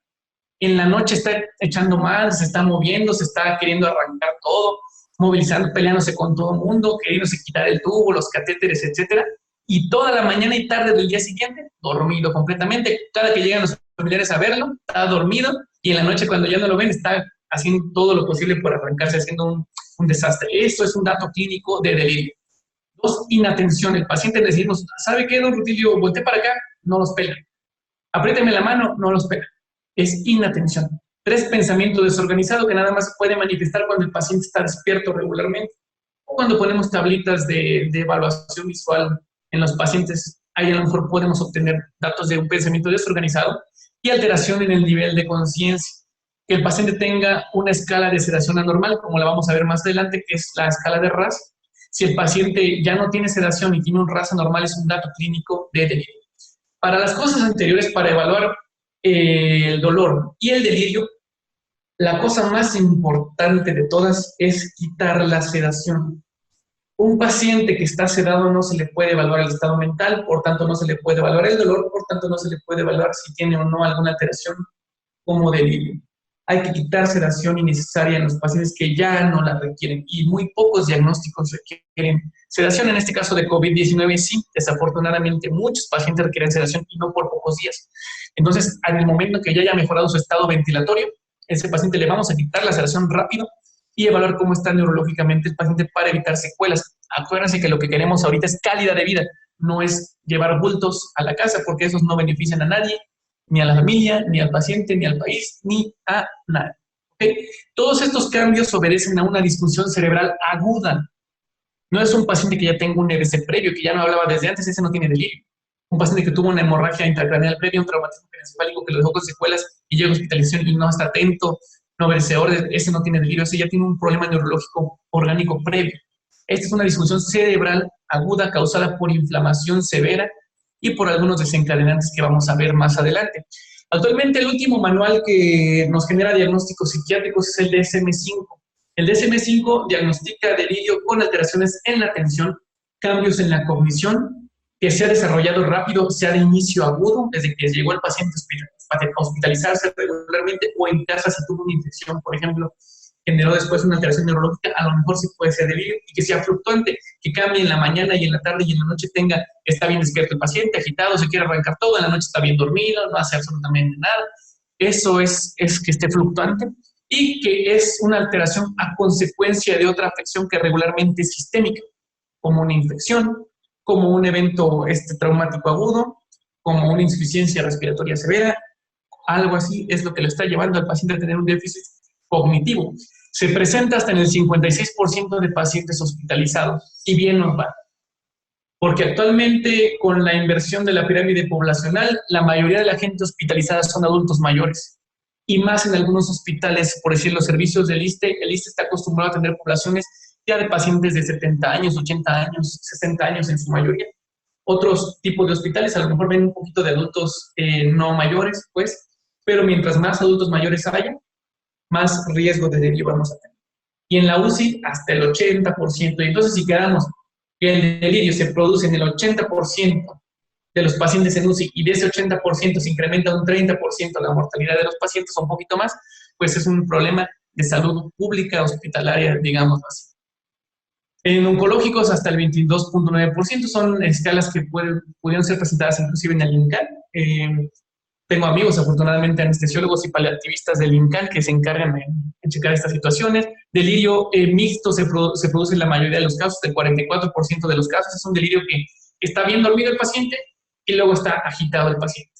en la noche está echando mal, se está moviendo, se está queriendo arrancar todo, movilizando, peleándose con todo el mundo, queriéndose quitar el tubo, los catéteres, etcétera, y toda la mañana y tarde del día siguiente, dormido completamente. Cada que llegan los familiares a verlo, está dormido, y en la noche cuando ya no lo ven, está haciendo todo lo posible por arrancarse, haciendo un desastre. Esto es un dato clínico de delirio. Dos, inatención. El paciente le decimos, ¿sabe qué, don Rutilio? Volté para acá, no los pela. Apriéteme la mano, no los pela. Es inatención. Tres, pensamiento desorganizado, que nada más puede manifestar cuando el paciente está despierto regularmente o cuando ponemos tablitas de evaluación visual en los pacientes. Ahí a lo mejor podemos obtener datos de un pensamiento desorganizado y alteración en el nivel de conciencia. Que el paciente tenga una escala de sedación anormal, como la vamos a ver más adelante, que es la escala de RASS. Si el paciente ya no tiene sedación y tiene un RASS anormal, es un dato clínico de delirio. Para las cosas anteriores, para evaluar el dolor y el delirio, la cosa más importante de todas es quitar la sedación. Un paciente que está sedado no se le puede evaluar el estado mental, por tanto no se le puede evaluar el dolor, por tanto no se le puede evaluar si tiene o no alguna alteración como delirio. Hay que quitar sedación innecesaria en los pacientes que ya no la requieren y muy pocos diagnósticos requieren sedación. En este caso de COVID-19 sí, desafortunadamente muchos pacientes requieren sedación y no por pocos días. Entonces, en el momento que ya haya mejorado su estado ventilatorio, a ese paciente le vamos a quitar la sedación rápido y evaluar cómo está neurológicamente el paciente para evitar secuelas. Acuérdense que lo que queremos ahorita es calidad de vida, no es llevar bultos a la casa porque esos no benefician a nadie, ni a la familia, ni al paciente, ni al país, ni a nadie. ¿Okay? Todos estos cambios obedecen a una disfunción cerebral aguda. No es un paciente que ya tenga un EBC previo, que ya no hablaba desde antes, ese no tiene delirio. Un paciente que tuvo una hemorragia intracraneal previa, un traumatismo encefálico que lo dejó con secuelas y llega a hospitalización y no está atento, no obedece orden, ese no tiene delirio, ese ya tiene un problema neurológico orgánico previo. Esta es una disfunción cerebral aguda causada por inflamación severa y por algunos desencadenantes que vamos a ver más adelante. Actualmente el último manual que nos genera diagnósticos psiquiátricos es el DSM-5. El DSM-5 diagnostica delirio con alteraciones en la atención, cambios en la cognición, que se ha desarrollado rápido, sea de inicio agudo, desde que llegó el paciente a hospitalizarse regularmente o en casa si tuvo una infección, por ejemplo, generó después una alteración neurológica, a lo mejor sí puede ser delirio, y que sea fluctuante, que cambie en la mañana y en la tarde y en la noche está bien despierto el paciente, agitado, se quiere arrancar todo, en la noche está bien dormido, no hace absolutamente nada. Eso es que esté fluctuante y que es una alteración a consecuencia de otra afección que regularmente es sistémica, como una infección, como un evento traumático agudo, como una insuficiencia respiratoria severa, algo así es lo que le está llevando al paciente a tener un déficit cognitivo. Se presenta hasta en el 56% de pacientes hospitalizados, y bien nos va. Porque actualmente, con la inversión de la pirámide poblacional, la mayoría de la gente hospitalizada son adultos mayores. Y más en algunos hospitales, por decir, los servicios del ISSSTE, el ISSSTE está acostumbrado a tener poblaciones ya de pacientes de 70 años, 80 años, 60 años en su mayoría. Otros tipos de hospitales a lo mejor ven un poquito de adultos no mayores, pues, pero mientras más adultos mayores haya, más riesgo de delirio vamos a tener. Y en la UCI hasta el 80%. Y entonces si quedamos que el delirio se produce en el 80% de los pacientes en UCI y de ese 80% se incrementa un 30% la mortalidad de los pacientes o un poquito más, pues es un problema de salud pública hospitalaria, digamos así. En oncológicos hasta el 22.9% son escalas que pudieron ser presentadas inclusive en el INCAN. Tengo amigos, afortunadamente, anestesiólogos y paliativistas del INCAN que se encargan en checar estas situaciones. Delirio mixto se produce en la mayoría de los casos, del 44% de los casos. Es un delirio que está bien dormido el paciente y luego está agitado el paciente.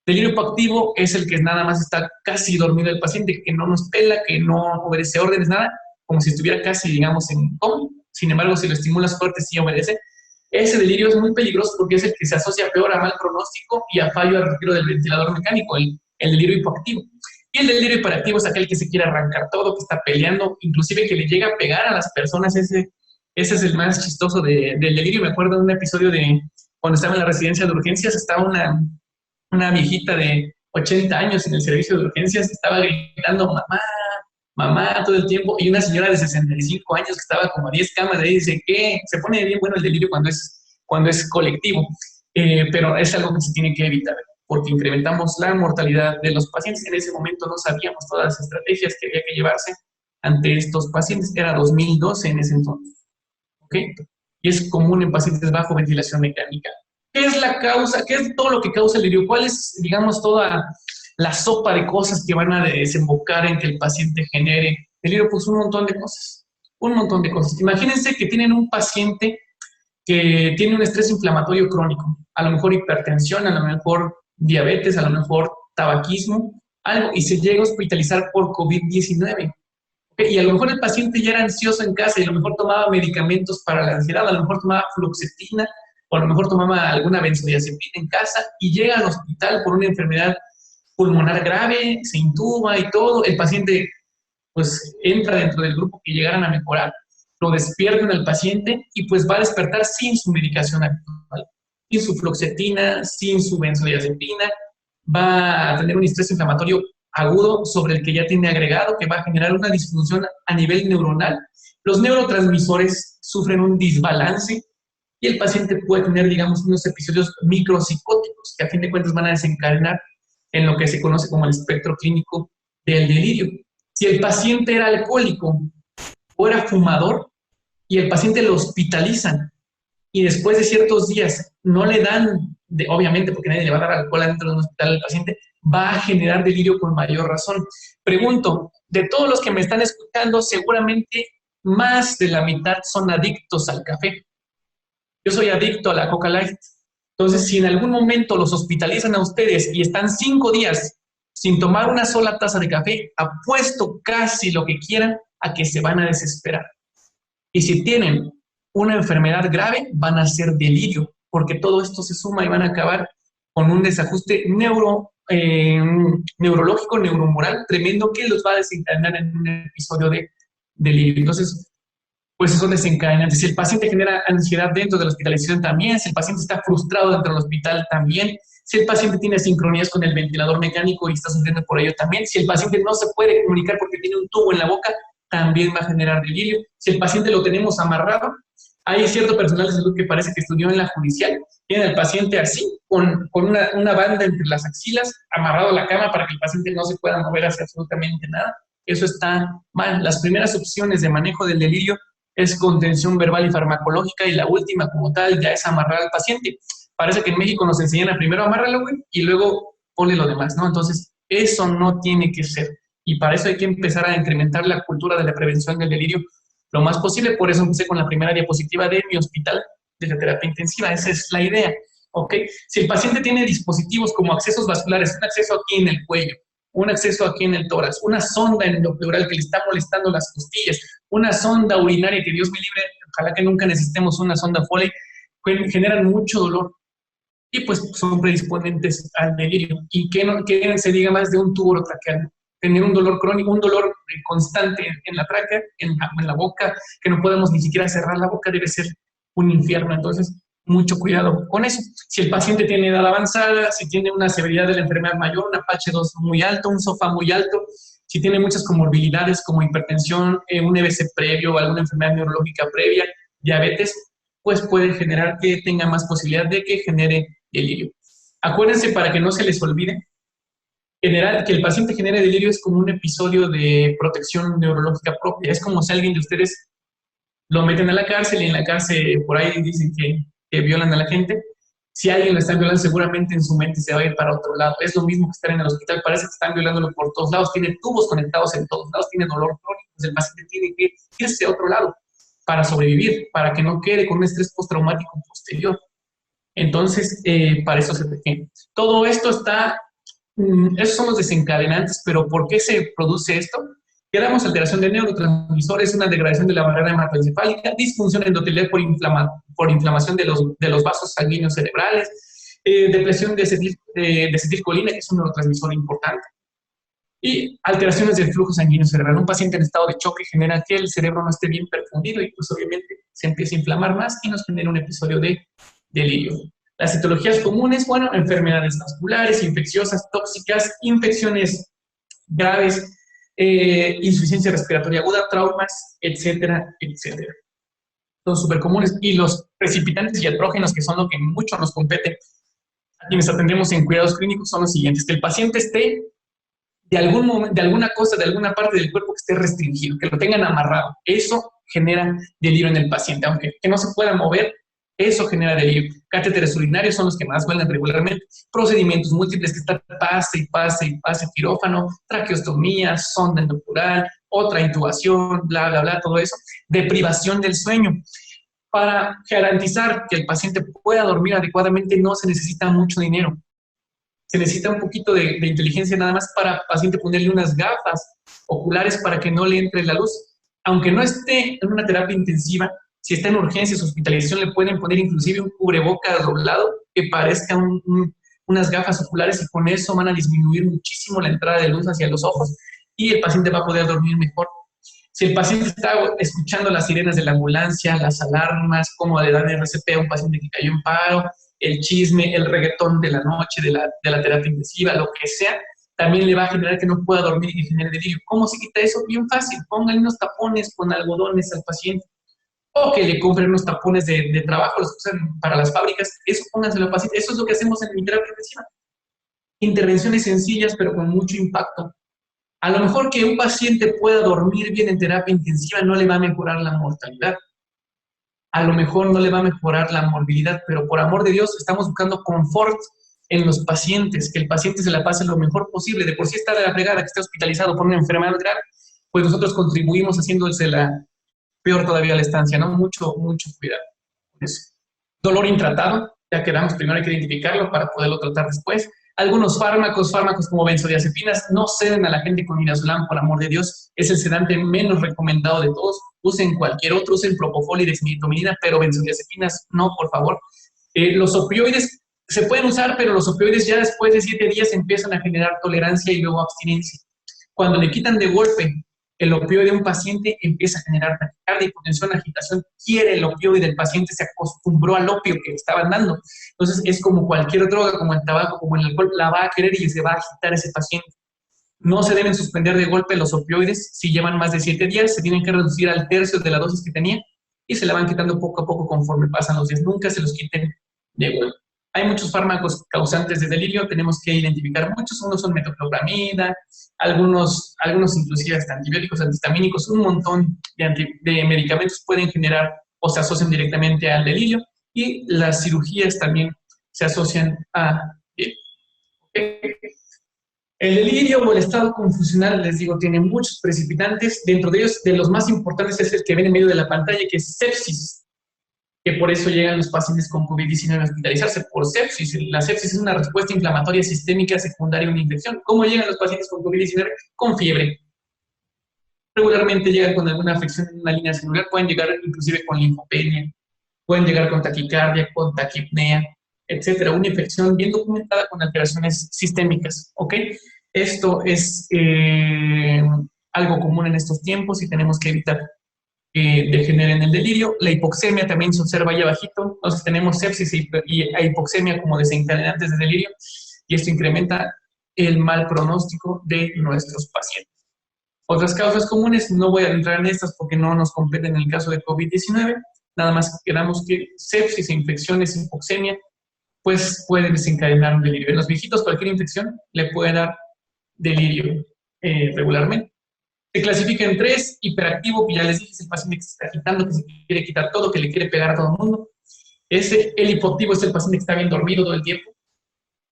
Delirio hipoactivo es el que nada más está casi dormido el paciente, que no nos pela, que no obedece órdenes, nada, como si estuviera casi, digamos, en coma. Sin embargo, si lo estimulas fuerte, sí obedece. Ese delirio es muy peligroso porque es el que se asocia peor a mal pronóstico y a fallo al retiro del ventilador mecánico, el delirio hipoactivo. Y el delirio hiperactivo es aquel que se quiere arrancar todo, que está peleando, inclusive que le llega a pegar a las personas. Ese es el más chistoso del delirio. Me acuerdo de un episodio de cuando estaba en la residencia de urgencias, estaba una viejita de 80 años en el servicio de urgencias, estaba gritando mamá, mamá todo el tiempo, y una señora de 65 años que estaba como a 10 camas de ahí dice que se pone bien bueno el delirio cuando es colectivo, pero es algo que se tiene que evitar porque incrementamos la mortalidad de los pacientes. En ese momento no sabíamos todas las estrategias que había que llevarse ante estos pacientes. Era 2012 en ese entonces, ¿ok? Y es común en pacientes bajo ventilación mecánica. ¿Qué es la causa? ¿Qué es todo lo que causa el delirio? ¿Cuál es, digamos, toda la sopa de cosas que van a desembocar en que el paciente genere delirio? Pues un montón de cosas, un montón de cosas. Imagínense que tienen un paciente que tiene un estrés inflamatorio crónico, a lo mejor hipertensión, a lo mejor diabetes, a lo mejor tabaquismo, algo, y se llega a hospitalizar por COVID-19. ¿Okay? Y a lo mejor el paciente ya era ansioso en casa y a lo mejor tomaba medicamentos para la ansiedad, a lo mejor tomaba fluoxetina, o a lo mejor tomaba alguna benzodiazepina en casa y llega al hospital por una enfermedad pulmonar grave, se intuba y todo, el paciente pues entra dentro del grupo que llegaran a mejorar, lo despiertan al paciente y pues va a despertar sin su medicación actual, sin su fluoxetina, sin su benzodiazepina, va a tener un estrés inflamatorio agudo sobre el que ya tiene agregado, que va a generar una disfunción a nivel neuronal. Los neurotransmisores sufren un desbalance y el paciente puede tener, digamos, unos episodios micropsicóticos que a fin de cuentas van a desencadenar en lo que se conoce como el espectro clínico del delirio. Si el paciente era alcohólico o era fumador y el paciente lo hospitalizan y después de ciertos días no le dan, obviamente porque nadie le va a dar alcohol dentro de un hospital al paciente, va a generar delirio con mayor razón. Pregunto, de todos los que me están escuchando, seguramente más de la mitad son adictos al café. Yo soy adicto a la Coca Light. Entonces, si en algún momento los hospitalizan a ustedes y están 5 días sin tomar una sola taza de café, apuesto casi lo que quieran a que se van a desesperar. Y si tienen una enfermedad grave, van a hacer delirio, porque todo esto se suma y van a acabar con un desajuste neurológico, neuromoral tremendo que los va a desencadenar en un episodio de delirio. Entonces, pues son desencadenantes. Si el paciente genera ansiedad dentro de la hospitalización también, si el paciente está frustrado dentro del hospital también, si el paciente tiene sincronías con el ventilador mecánico y está sufriendo por ello también, si el paciente no se puede comunicar porque tiene un tubo en la boca, también va a generar delirio. Si el paciente lo tenemos amarrado, hay cierto personal de salud que parece que estudió en la judicial, tiene al paciente así, con una banda entre las axilas, amarrado a la cama para que el paciente no se pueda mover hacia absolutamente nada. Eso está mal. Las primeras opciones de manejo del delirio es contención verbal y farmacológica, y la última como tal ya es amarrar al paciente. Parece que en México nos enseñan a primero amárralo, güey, y luego ponle lo demás, ¿no? Entonces, eso no tiene que ser. Y para eso hay que empezar a incrementar la cultura de la prevención del delirio lo más posible. Por eso empecé con la primera diapositiva de mi hospital de la terapia intensiva. Esa es la idea, ¿ok? Si el paciente tiene dispositivos como accesos vasculares, un acceso aquí en el cuello, un acceso aquí en el tórax, una sonda en el pleural que le está molestando las costillas, una sonda urinaria que Dios me libre, ojalá que nunca necesitemos una sonda Foley, generan mucho dolor y pues son predisponentes al delirio. Y que se diga más de un tubo orotraqueal, tener un dolor crónico, un dolor constante en la tráquea, en la boca, que no podemos ni siquiera cerrar la boca, debe ser un infierno. Entonces, mucho cuidado con eso. Si el paciente tiene edad avanzada, si tiene una severidad de la enfermedad mayor, un APH2 muy alto, un SOFA muy alto, si tiene muchas comorbilidades como hipertensión, un EBC previo, alguna enfermedad neurológica previa, diabetes, pues puede generar que tenga más posibilidad de que genere delirio. Acuérdense, para que no se les olvide, general, que el paciente genere delirio es como un episodio de protección neurológica propia. Es como si alguien de ustedes lo meten a la cárcel y en la cárcel por ahí dicen que violan a la gente. Si alguien lo está violando, seguramente en su mente se va a ir para otro lado. Es lo mismo que estar en el hospital. Parece que están violándolo por todos lados. Tiene tubos conectados en todos lados. Tiene dolor crónico. Pues el paciente tiene que irse a otro lado para sobrevivir, para que no quede con un estrés postraumático posterior. Entonces, para eso se requiere. Todo esto está, esos son los desencadenantes, pero ¿por qué se produce esto? Quedamos alteración de neurotransmisores, una degradación de la barrera hematoencefálica, disfunción endotelial por inflamación de los vasos sanguíneos cerebrales, depresión de acetilcolina, que es un neurotransmisor importante, y alteraciones del flujo sanguíneo cerebral. Un paciente en estado de choque genera que el cerebro no esté bien perfundido y pues obviamente se empieza a inflamar más y nos genera un episodio de delirio. Las etiologías comunes, bueno, enfermedades vasculares, infecciosas, tóxicas, infecciones graves, insuficiencia respiratoria aguda, traumas, etcétera, etcétera. Son súper comunes. Y los precipitantes iatrógenos, que son lo que mucho nos compete a quienes atendemos en cuidados clínicos, son los siguientes: que el paciente esté de alguna cosa, de alguna parte del cuerpo que esté restringido, que lo tengan amarrado. Eso genera delirio en el paciente, aunque que no se pueda mover. Eso genera delirio. Catéteres urinarios son los que más duelen regularmente. Procedimientos múltiples que están pase y pase y pase, quirófano, traqueostomía, sonda endopleural, otra intubación, bla, bla, bla, todo eso. Deprivación del sueño. Para garantizar que el paciente pueda dormir adecuadamente no se necesita mucho dinero. Se necesita un poquito de inteligencia nada más para al paciente ponerle unas gafas oculares para que no le entre la luz. Aunque no esté en una terapia intensiva, si está en urgencias, hospitalización, le pueden poner inclusive un cubreboca doblado que parezca unas gafas oculares, y con eso van a disminuir muchísimo la entrada de luz hacia los ojos y el paciente va a poder dormir mejor. Si el paciente está escuchando las sirenas de la ambulancia, las alarmas, cómo le dan RCP a un paciente que cayó en paro, el chisme, el reggaetón de la noche, de la terapia intensiva, lo que sea, también le va a generar que no pueda dormir y que genere delirio. ¿Cómo se quita eso? Bien fácil. Pónganle unos tapones con algodones al paciente. O que le compren unos tapones de trabajo, los que usan para las fábricas. Eso pónganselo al paciente. Eso es lo que hacemos en mi terapia intensiva. Intervenciones sencillas, pero con mucho impacto. A lo mejor que un paciente pueda dormir bien en terapia intensiva no le va a mejorar la mortalidad. A lo mejor no le va a mejorar la morbilidad, pero por amor de Dios estamos buscando confort en los pacientes, que el paciente se la pase lo mejor posible. De por sí está de la fregada que esté hospitalizado por una enfermedad grave, pues nosotros contribuimos haciéndose la peor todavía la estancia, ¿no? Mucho, mucho cuidado con eso. Dolor intratado, ya quedamos, primero hay que identificarlo para poderlo tratar después. Algunos fármacos como benzodiazepinas, no ceden a la gente con midazolam, por amor de Dios, es el sedante menos recomendado de todos. Usen cualquier otro, usen propofol y dexmedetomidina, pero benzodiazepinas no, por favor. Los opioides se pueden usar, pero los opioides ya después de 7 días empiezan a generar tolerancia y luego abstinencia. Cuando le quitan de golpe el opioide a un paciente, empieza a generar taquicardia, hipotensión, agitación, quiere el opioide, el paciente se acostumbró al opio que le estaban dando. Entonces es como cualquier droga, como el tabaco, como el alcohol, la va a querer y se va a agitar ese paciente. No se deben suspender de golpe los opioides. Si llevan más de 7 días, se tienen que reducir al tercio de la dosis que tenían y se la van quitando poco a poco conforme pasan los días. Nunca se los quiten de golpe. Hay muchos fármacos causantes de delirio, tenemos que identificar muchos. Unos son metoclopramida, algunos inclusive hasta antibióticos, antihistamínicos, un montón de medicamentos pueden generar o se asocian directamente al delirio, y las cirugías también se asocian a... El delirio o el estado confusional, les digo, tiene muchos precipitantes. Dentro de ellos, de los más importantes es el que ven en medio de la pantalla, que es sepsis, que por eso llegan los pacientes con COVID-19 a hospitalizarse por sepsis. La sepsis es una respuesta inflamatoria sistémica secundaria a una infección. ¿Cómo llegan los pacientes con COVID-19? Con fiebre. Regularmente llegan con alguna afección en una línea celular, pueden llegar inclusive con linfopenia, pueden llegar con taquicardia, con taquipnea, etcétera. Una infección bien documentada con alteraciones sistémicas, ¿ok? Esto es algo común en estos tiempos y tenemos que evitar que degeneren el delirio. La hipoxemia también se observa ahí abajito. Entonces tenemos sepsis y hipoxemia como desencadenantes de delirio, y esto incrementa el mal pronóstico de nuestros pacientes. Otras causas comunes, no voy a entrar en estas porque no nos competen en el caso de COVID-19, nada más quedamos que sepsis e infecciones, hipoxemia, pues pueden desencadenar un delirio. En los viejitos cualquier infección le puede dar delirio regularmente. Se clasifica en 3: hiperactivo, que ya les dije, es el paciente que se está agitando, que se quiere quitar todo, que le quiere pegar a todo el mundo. El hipoactivo es el paciente que está bien dormido todo el tiempo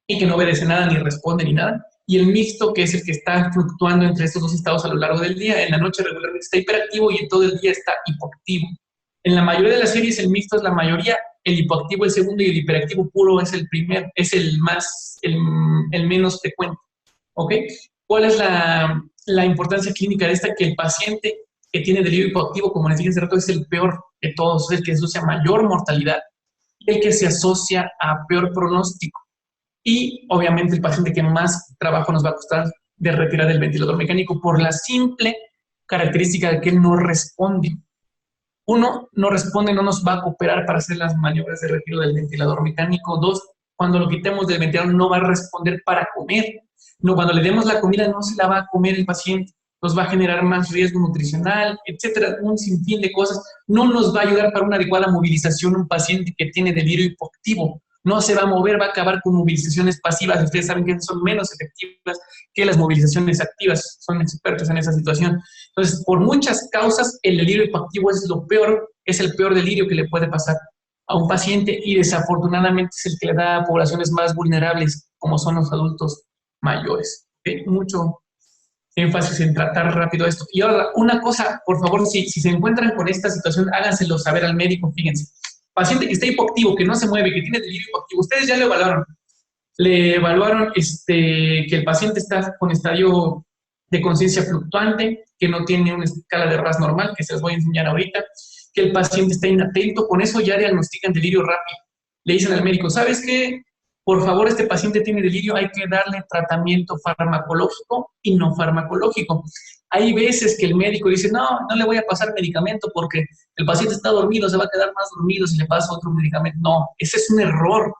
y que no obedece nada, ni responde, ni nada. Y el mixto, que es el que está fluctuando entre estos dos estados a lo largo del día. En la noche regularmente está hiperactivo y en todo el día está hipoactivo. En la mayoría de las series el mixto es la mayoría, el hipoactivo el segundo y el hiperactivo puro es el primer, es el menos frecuente. ¿Ok? ¿Cuál es la importancia clínica de esta? Que el paciente que tiene delirio hipoactivo, como les dije hace rato, es el peor de todos, es el que asocia mayor mortalidad y el que se asocia a peor pronóstico. Y obviamente el paciente que más trabajo nos va a costar de retirar del ventilador mecánico por la simple característica de que él no responde. Uno, no responde, no nos va a cooperar para hacer las maniobras de retiro del ventilador mecánico. Dos, cuando lo quitemos del ventilador no va a responder para comer. No, cuando le demos la comida no se la va a comer el paciente, nos va a generar más riesgo nutricional, etcétera, un sinfín de cosas. No nos va a ayudar para una adecuada movilización un paciente que tiene delirio hipoactivo. No se va a mover, va a acabar con movilizaciones pasivas. Ustedes saben que son menos efectivas que las movilizaciones activas. Son expertos en esa situación. Entonces, por muchas causas, el delirio hipoactivo es lo peor, es el peor delirio que le puede pasar a un paciente y desafortunadamente es el que le da a poblaciones más vulnerables, como son los adultos mayores. ¿Okay? Mucho énfasis en tratar rápido esto. Y ahora, una cosa, por favor, si se encuentran con esta situación, háganselo saber al médico, fíjense. Paciente que está hipoactivo, que no se mueve, que tiene delirio hipoactivo, ustedes ya lo evaluaron. Le evaluaron que el paciente está con estadio de conciencia fluctuante, que no tiene una escala de RAS normal, que se los voy a enseñar ahorita, que el paciente está inatento, con eso ya diagnostican delirio rápido. Le dicen al médico, ¿sabes qué? Por favor, este paciente tiene delirio, hay que darle tratamiento farmacológico y no farmacológico. Hay veces que el médico dice, no le voy a pasar medicamento porque el paciente está dormido, se va a quedar más dormido si le paso otro medicamento. No, ese es un error.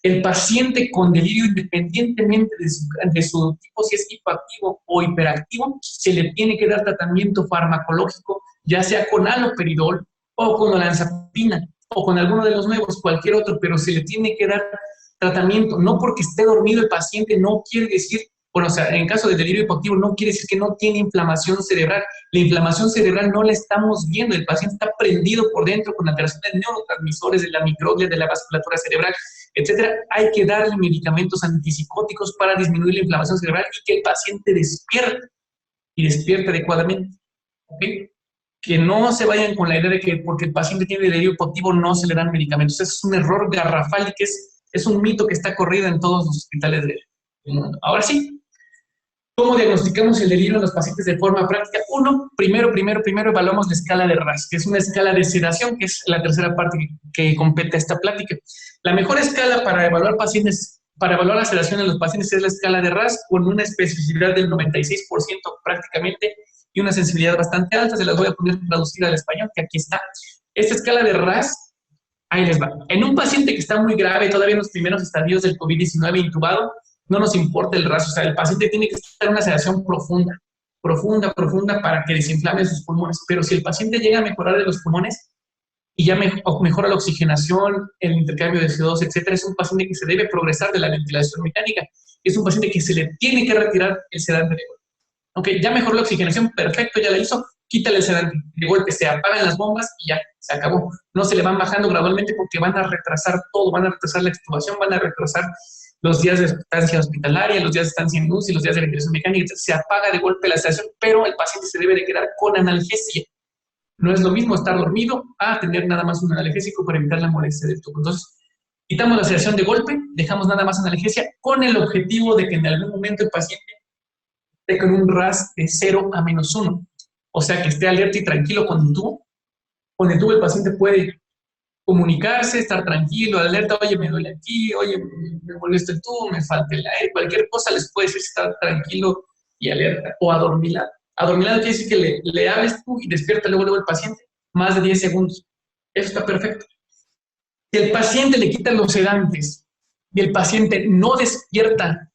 El paciente con delirio, independientemente de su tipo, si es hipoactivo o hiperactivo, se le tiene que dar tratamiento farmacológico, ya sea con haloperidol o con olanzapina o con alguno de los nuevos, cualquier otro, pero se le tiene que dar tratamiento. No porque esté dormido el paciente no quiere decir, bueno, o sea, en caso de delirio hipoactivo no quiere decir que no tiene inflamación cerebral. La inflamación cerebral no la estamos viendo, el paciente está prendido por dentro con alteración de neurotransmisores, de la microglia, de la vasculatura cerebral, etcétera. Hay que darle medicamentos antipsicóticos para disminuir la inflamación cerebral y que el paciente despierte y despierte adecuadamente. ¿Okay? Que no se vayan con la idea de que porque el paciente tiene delirio hipoactivo no se le dan medicamentos. Eso es un error garrafal y que es un mito que está corrido en todos los hospitales del mundo. Ahora sí, ¿cómo diagnosticamos el delirio en los pacientes de forma práctica? Primero evaluamos la escala de RAS, que es una escala de sedación, que es la tercera parte que compete esta plática. La mejor escala para evaluar la sedación en los pacientes es la escala de RAS, con una especificidad del 96% prácticamente y una sensibilidad bastante alta. Se las voy a poner traducida al español, que aquí está. Esta escala de RAS, ahí les va. En un paciente que está muy grave, todavía en los primeros estadios del COVID-19 intubado, no nos importa el RAS, o sea, el paciente tiene que estar en una sedación profunda para que desinflame sus pulmones. Pero si el paciente llega a mejorar de los pulmones, y ya mejora la oxigenación, el intercambio de CO2, etcétera. Es un paciente que se debe progresar de la ventilación mecánica. Es un paciente que se le tiene que retirar el sedante de golpe. Ok, ya mejoró la oxigenación, perfecto, ya la hizo, quítale el sedante. De golpe se apagan las bombas y ya, se acabó. No se le van bajando gradualmente porque van a retrasar todo, van a retrasar la extubación, van a retrasar los días de estancia hospitalaria, los días de estancia en UCI, los días de ventilación mecánica. Se apaga de golpe la sedación, pero el paciente se debe de quedar con analgesia. No es lo mismo estar dormido a tener nada más un analgésico para evitar la molestia del tubo. Entonces, quitamos la sedación de golpe, dejamos nada más analgesia con el objetivo de que en algún momento el paciente esté con un RAS de 0 a -1. O sea, que esté alerta y tranquilo con el tubo. Con el tubo el paciente puede comunicarse, estar tranquilo, alerta, oye, me duele aquí, oye, me molesta el tubo, me falta el aire, cualquier cosa les puede decir estar tranquilo y alerta. O adormilado. Adormilado quiere decir que le hables tú y despierta luego el paciente más de 10 segundos. Eso está perfecto. Si el paciente le quitan los sedantes y el paciente no despierta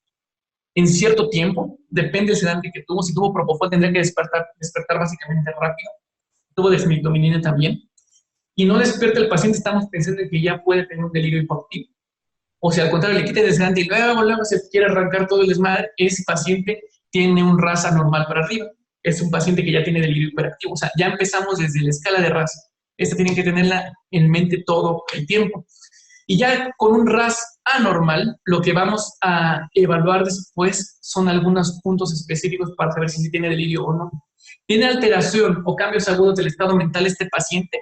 en cierto tiempo, depende del sedante que tuvo. Si tuvo propofol tendría que despertar básicamente rápido. Tuvo desmicdominina también. Y no despierta el paciente, estamos pensando en que ya puede tener un delirio hipoactivo. O sea, al contrario, le quita el sedante y luego se quiere arrancar todo el desmadre, ese paciente tiene un RAS anormal para arriba. Es un paciente que ya tiene delirio hiperactivo. O sea, ya empezamos desde la escala de RAS. Esta tienen que tenerla en mente todo el tiempo. Y ya con un RAS anormal, lo que vamos a evaluar después son algunos puntos específicos para saber si tiene delirio o no. ¿Tiene alteración o cambios agudos del estado mental este paciente?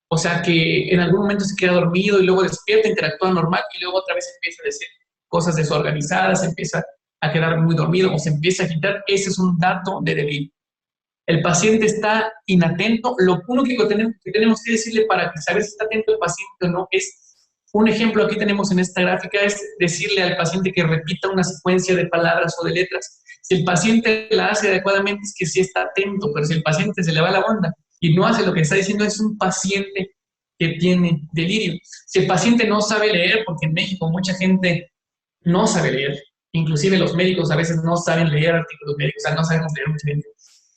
O sea, que en algún momento se queda dormido y luego despierta, interactúa normal y luego otra vez empieza a decir cosas desorganizadas, empieza a quedar muy dormido o se empieza a agitar. Ese es un dato de delirio. El paciente está inatento. Lo único que tenemos que decirle para saber si está atento el paciente o no es, un ejemplo aquí tenemos en esta gráfica, es decirle al paciente que repita una secuencia de palabras o de letras. Si el paciente la hace adecuadamente es que sí está atento, pero si el paciente se le va la onda y no hace lo que está diciendo, es un paciente que tiene delirio. Si el paciente no sabe leer, porque en México mucha gente no sabe leer, inclusive los médicos a veces no saben leer artículos médicos, o sea, no sabemos leer mucha gente.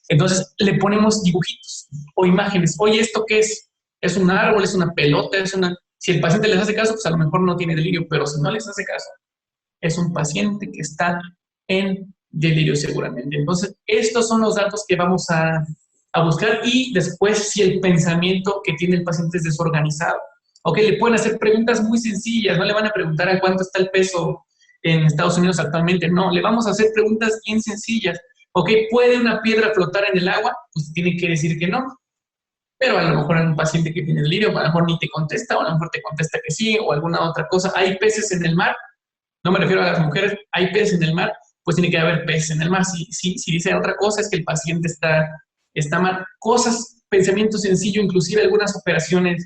Entonces le ponemos dibujitos o imágenes. Oye, ¿esto qué es? ¿Es un árbol? ¿Es una pelota? ¿Es una...? Si el paciente les hace caso, pues a lo mejor no tiene delirio, pero si no les hace caso, es un paciente que está en delirio seguramente. Entonces, estos son los datos que vamos a buscar y después si el pensamiento que tiene el paciente es desorganizado. Ok, le pueden hacer preguntas muy sencillas, no le van a preguntar a cuánto está el peso en Estados Unidos actualmente, no, le vamos a hacer preguntas bien sencillas. Ok, ¿puede una piedra flotar en el agua? Pues tiene que decir que no. Pero a lo mejor hay un paciente que tiene delirio, a lo mejor ni te contesta, o a lo mejor te contesta que sí, o alguna otra cosa. ¿Hay peces en el mar? No me refiero a las mujeres, ¿hay peces en el mar? Pues tiene que haber peces en el mar. Si dice otra cosa es que el paciente está mal. Cosas, pensamiento sencillo, inclusive algunas operaciones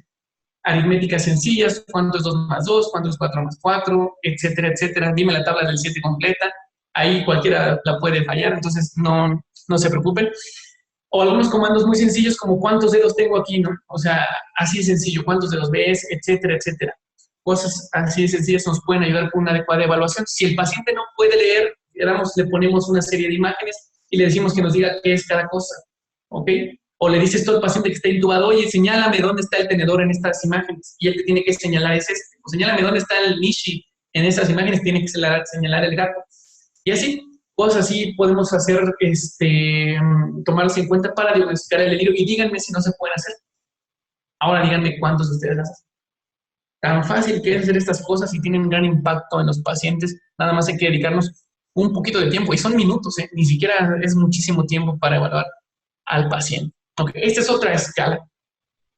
aritméticas sencillas, cuánto es 2 más 2, cuánto es 4 más 4, etcétera, etcétera. Dime la tabla del 7 completa. Ahí cualquiera la puede fallar, entonces no se preocupen. O algunos comandos muy sencillos como cuántos dedos tengo aquí, ¿no? O sea, así de sencillo, cuántos dedos ves, etcétera, etcétera. Cosas así de sencillas nos pueden ayudar con una adecuada evaluación. Si el paciente no puede leer, le ponemos una serie de imágenes y le decimos que nos diga qué es cada cosa, ¿ok? O le dices tú al paciente que está intubado, oye, señálame dónde está el tenedor en estas imágenes, y él te tiene que señalar es este. O señálame dónde está el nishi en estas imágenes, tiene que señalar el gato. Y así, cosas así podemos hacer, tomarlas en cuenta para diagnosticar el delirio. Y díganme si no se pueden hacer. Ahora díganme cuántos de ustedes las hacen. Tan fácil que es hacer estas cosas y tienen un gran impacto en los pacientes. Nada más hay que dedicarnos un poquito de tiempo, y son minutos, ni siquiera es muchísimo tiempo para evaluar al paciente. Okay. Esta es otra escala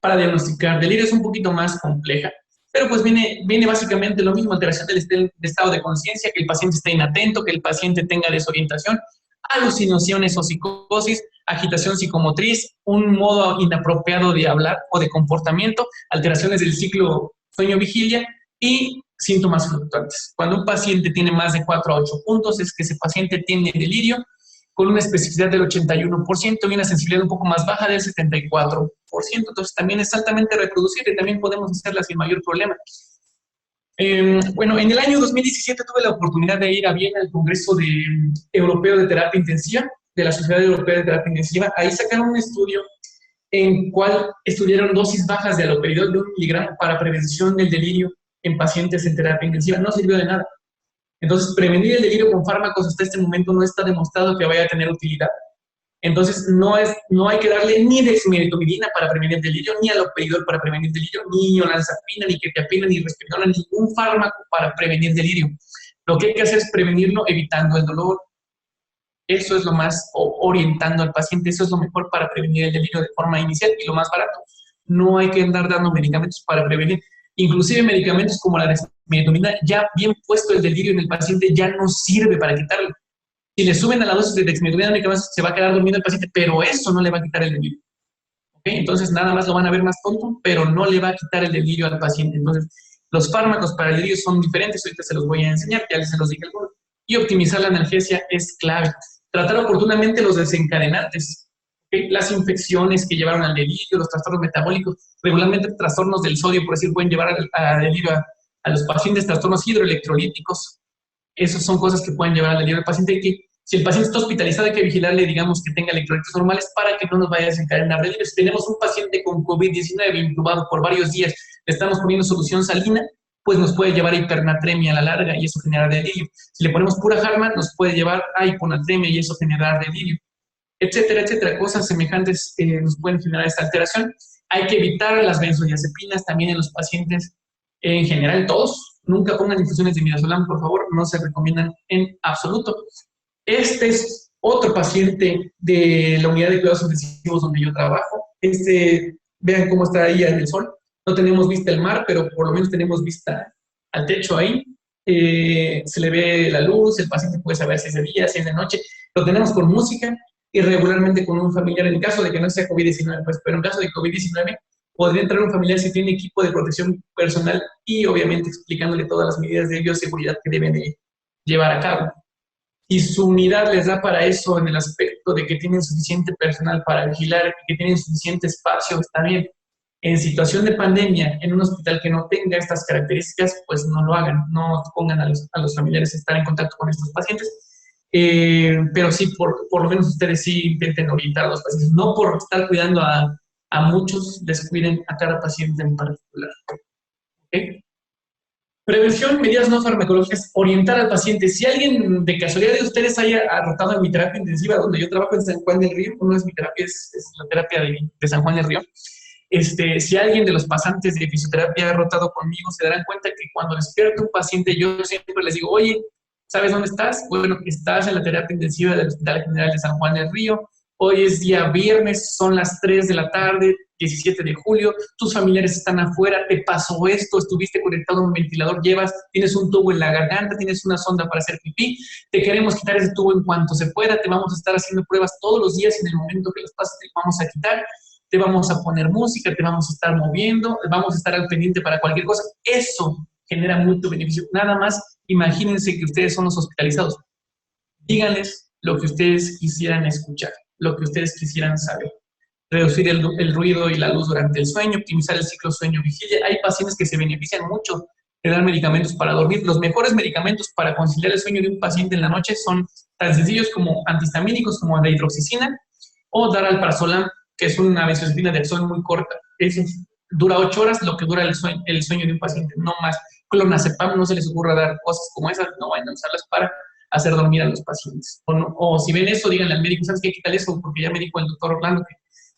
para diagnosticar. Delirio es un poquito más compleja, pero pues viene básicamente lo mismo: alteración del estado de conciencia, que el paciente esté inatento, que el paciente tenga desorientación, alucinaciones o psicosis, agitación psicomotriz, un modo inapropiado de hablar o de comportamiento, alteraciones del ciclo sueño-vigilia y síntomas fluctuantes. Cuando un paciente tiene más de 4 a 8 puntos, es que ese paciente tiene delirio con una especificidad del 81% y una sensibilidad un poco más baja del 74%. Entonces también es altamente reproducible, también podemos hacerla sin mayor problema. Bueno, en el año 2017 tuve la oportunidad de ir a Viena al Congreso Europeo de Terapia Intensiva, de la Sociedad Europea de Terapia Intensiva. Ahí sacaron un estudio en cual estudiaron dosis bajas de haloperidol de 1 miligramo para prevención del delirio en pacientes en terapia intensiva. No sirvió de nada. Entonces, prevenir el delirio con fármacos hasta este momento no está demostrado que vaya a tener utilidad. Entonces, no hay que darle ni dexmedetomidina para prevenir el delirio, ni haloperidol para prevenir el delirio, ni olanzapina, ni quetiapina, ni risperidona, ningún fármaco para prevenir el delirio. Lo que hay que hacer es prevenirlo evitando el dolor. Eso es lo más, orientando al paciente, eso es lo mejor para prevenir el delirio de forma inicial y lo más barato. No hay que andar dando medicamentos para prevenir. Inclusive medicamentos como la dexmedetomidina, ya bien puesto el delirio en el paciente, ya no sirve para quitarlo. Si le suben a la dosis de dexmedetomidina, se va a quedar durmiendo el paciente, pero eso no le va a quitar el delirio. ¿Okay? Entonces, nada más lo van a ver más tonto, pero no le va a quitar el delirio al paciente. Entonces, los fármacos para el delirio son diferentes, ahorita se los voy a enseñar, ya se los dije algunos. Y optimizar la analgesia es clave. Tratar oportunamente los desencadenantes, ¿okay? Las infecciones que llevaron al delirio, los trastornos metabólicos, regularmente trastornos del sodio, por decir, pueden llevar a delirio a los pacientes, trastornos hidroelectrolíticos. Esas son cosas que pueden llevar al delirio del paciente, que si el paciente está hospitalizado hay que vigilarle, digamos, que tenga electrolitos normales para que no nos vaya a desencadenar delirio. Si tenemos un paciente con COVID-19 intubado por varios días, le estamos poniendo solución salina, pues nos puede llevar a hipernatremia a la larga y eso genera delirio. Si le ponemos pura Harman, nos puede llevar a hiponatremia y eso genera delirio, etcétera, etcétera. Cosas semejantes nos pueden generar esta alteración. Hay que evitar las benzodiazepinas también en los pacientes, en general todos. Nunca pongan infusiones de midazolam, por favor, no se recomiendan en absoluto. Este es otro paciente de la unidad de cuidados intensivos donde yo trabajo. Vean cómo está ahí en el sol. No tenemos vista al mar, pero por lo menos tenemos vista al techo ahí. Se le ve la luz, el paciente puede saber si es de día, si es de noche. Lo tenemos con música y regularmente con un familiar, en caso de que no sea COVID-19, pues, pero en caso de COVID-19 podría entrar un familiar si tiene equipo de protección personal y obviamente explicándole todas las medidas de bioseguridad que deben de llevar a cabo. Y su unidad les da para eso en el aspecto de que tienen suficiente personal para vigilar, que tienen suficiente espacio, está bien. En situación de pandemia, en un hospital que no tenga estas características, pues no lo hagan, no pongan a los familiares a estar en contacto con estos pacientes, pero sí, por lo menos ustedes sí intenten orientar a los pacientes, no por estar cuidando a muchos, descuiden a cada paciente en particular. ¿Okay? Prevención, medidas no farmacológicas, orientar al paciente. Si alguien de casualidad de ustedes haya rotado en mi terapia intensiva, donde yo trabajo en San Juan del Río, uno es mi terapia, es la terapia de San Juan del Río. Si alguien de los pasantes de fisioterapia ha rotado conmigo, se darán cuenta que cuando despierta un paciente, yo siempre les digo, oye, ¿sabes dónde estás? Bueno, estás en la terapia intensiva del Hospital General de San Juan del Río. Hoy es día viernes, son las 3 de la tarde, 17 de julio, tus familiares están afuera, te pasó esto, estuviste conectado a un ventilador, tienes un tubo en la garganta, tienes una sonda para hacer pipí, te queremos quitar ese tubo en cuanto se pueda, te vamos a estar haciendo pruebas todos los días y en el momento que los pases te vamos a quitar, te vamos a poner música, te vamos a estar moviendo, vamos a estar al pendiente para cualquier cosa. Eso genera mucho beneficio. Nada más, imagínense que ustedes son los hospitalizados. Díganles lo que ustedes quisieran escuchar, lo que ustedes quisieran saber. Reducir el ruido y la luz durante el sueño, optimizar el ciclo sueño-vigilia. Hay pacientes que se benefician mucho de dar medicamentos para dormir. Los mejores medicamentos para conciliar el sueño de un paciente en la noche son tan sencillos como antihistamínicos, como la hidroxicina, o dar alprazolam, que es una benzodiazepina de acción muy corta. Eso dura 8 horas, lo que dura el sueño de un paciente, no más. Clonazepam, no se les ocurra dar cosas como esas, no vayan a usarlas para hacer dormir a los pacientes. O si ven eso, díganle al médico, ¿sabes qué? Quítale eso, porque ya me dijo el doctor Orlando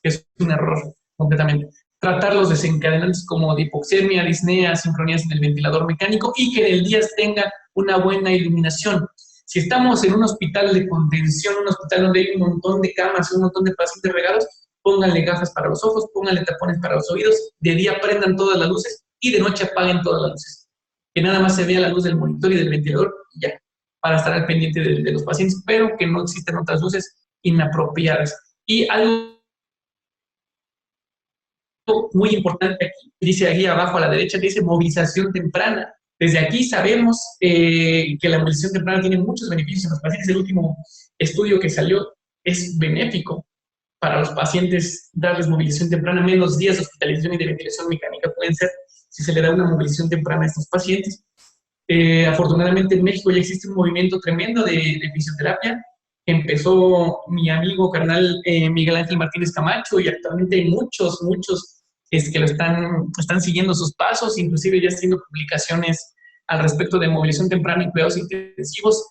que es un error completamente. Tratar los desencadenantes como de hipoxemia, disnea, sincronías en el ventilador mecánico y que en el día tenga una buena iluminación. Si estamos en un hospital de contención, un hospital donde hay un montón de camas, un montón de pacientes regados, pónganle gafas para los ojos, pónganle tapones para los oídos, de día prendan todas las luces y de noche apaguen todas las luces. Que nada más se vea la luz del monitor y del ventilador y ya, para estar al pendiente de los pacientes, pero que no existan otras luces inapropiadas. Y algo muy importante aquí, dice aquí abajo a la derecha, dice movilización temprana. Desde aquí sabemos que la movilización temprana tiene muchos beneficios en los pacientes. El último estudio que salió es benéfico para los pacientes darles movilización temprana. Menos días de hospitalización y de ventilación mecánica pueden ser si se le da una movilización temprana a estos pacientes. Afortunadamente en México ya existe un movimiento tremendo de fisioterapia empezó mi amigo carnal Miguel Ángel Martínez Camacho, y actualmente hay muchos, muchos que lo están siguiendo sus pasos, inclusive ya haciendo publicaciones al respecto de movilización temprana y cuidados intensivos.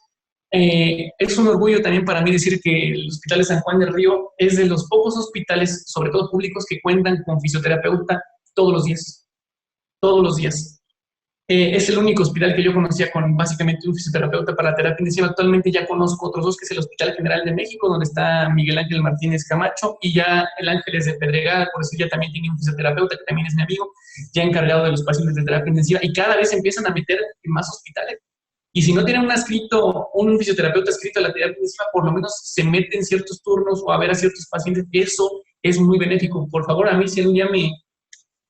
Es un orgullo también para mí decir que el Hospital de San Juan del Río es de los pocos hospitales, sobre todo públicos, que cuentan con fisioterapeuta todos los días. Todos los días. Es el único hospital que yo conocía con básicamente un fisioterapeuta para la terapia intensiva. Actualmente ya conozco otros dos, que es el Hospital General de México, donde está Miguel Ángel Martínez Camacho, y ya el Ángeles de Pedregal, por eso ya también tiene un fisioterapeuta, que también es mi amigo, ya encargado de los pacientes de terapia intensiva, y cada vez empiezan a meter en más hospitales. Y si no tienen un fisioterapeuta escrito a la terapia intensiva, por lo menos se meten ciertos turnos o a ver a ciertos pacientes. Eso es muy benéfico. Por favor, a mí, si un día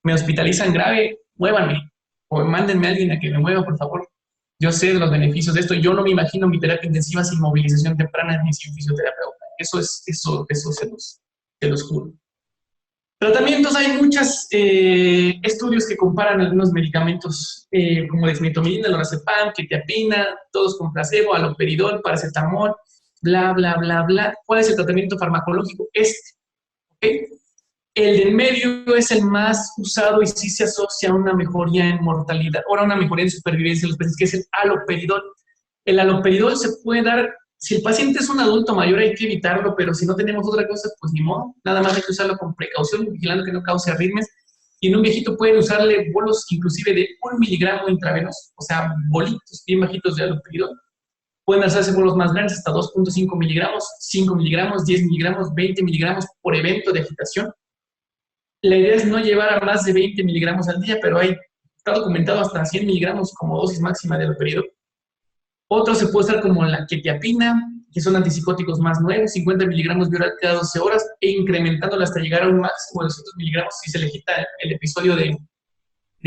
me hospitalizan grave, muévanme o mándenme a alguien a que me mueva, por favor. Yo sé de los beneficios de esto. Yo no me imagino mi terapia intensiva sin movilización temprana ni sin fisioterapeuta. Eso se los juro. Tratamientos, hay muchos estudios que comparan algunos medicamentos como dexmedetomidina, lorazepam, quetiapina, todos con placebo, haloperidol, paracetamol, bla, bla, bla, bla. ¿Cuál es el tratamiento farmacológico? ¿Okay? El del medio es el más usado y sí se asocia a una mejoría en mortalidad, ahora una mejoría en supervivencia de los pacientes, que es el haloperidol. El haloperidol se puede dar, si el paciente es un adulto mayor hay que evitarlo, pero si no tenemos otra cosa, pues ni modo, nada más hay que usarlo con precaución, vigilando que no cause arritmias. Y en un viejito pueden usarle bolos inclusive de 1 miligramo intravenoso, o sea, bolitos bien bajitos de haloperidol. Pueden hacerse bolos más grandes, hasta 2.5 miligramos, 5 miligramos, 10 miligramos, 20 miligramos por evento de agitación. La idea es no llevar a más de 20 miligramos al día, pero está documentado hasta 100 miligramos como dosis máxima de haloperidol. Otro se puede usar como la quetiapina, que son antipsicóticos más nuevos, 50 miligramos de oral cada 12 horas, e incrementándolo hasta llegar a un máximo de 200 miligramos si se le quita el episodio de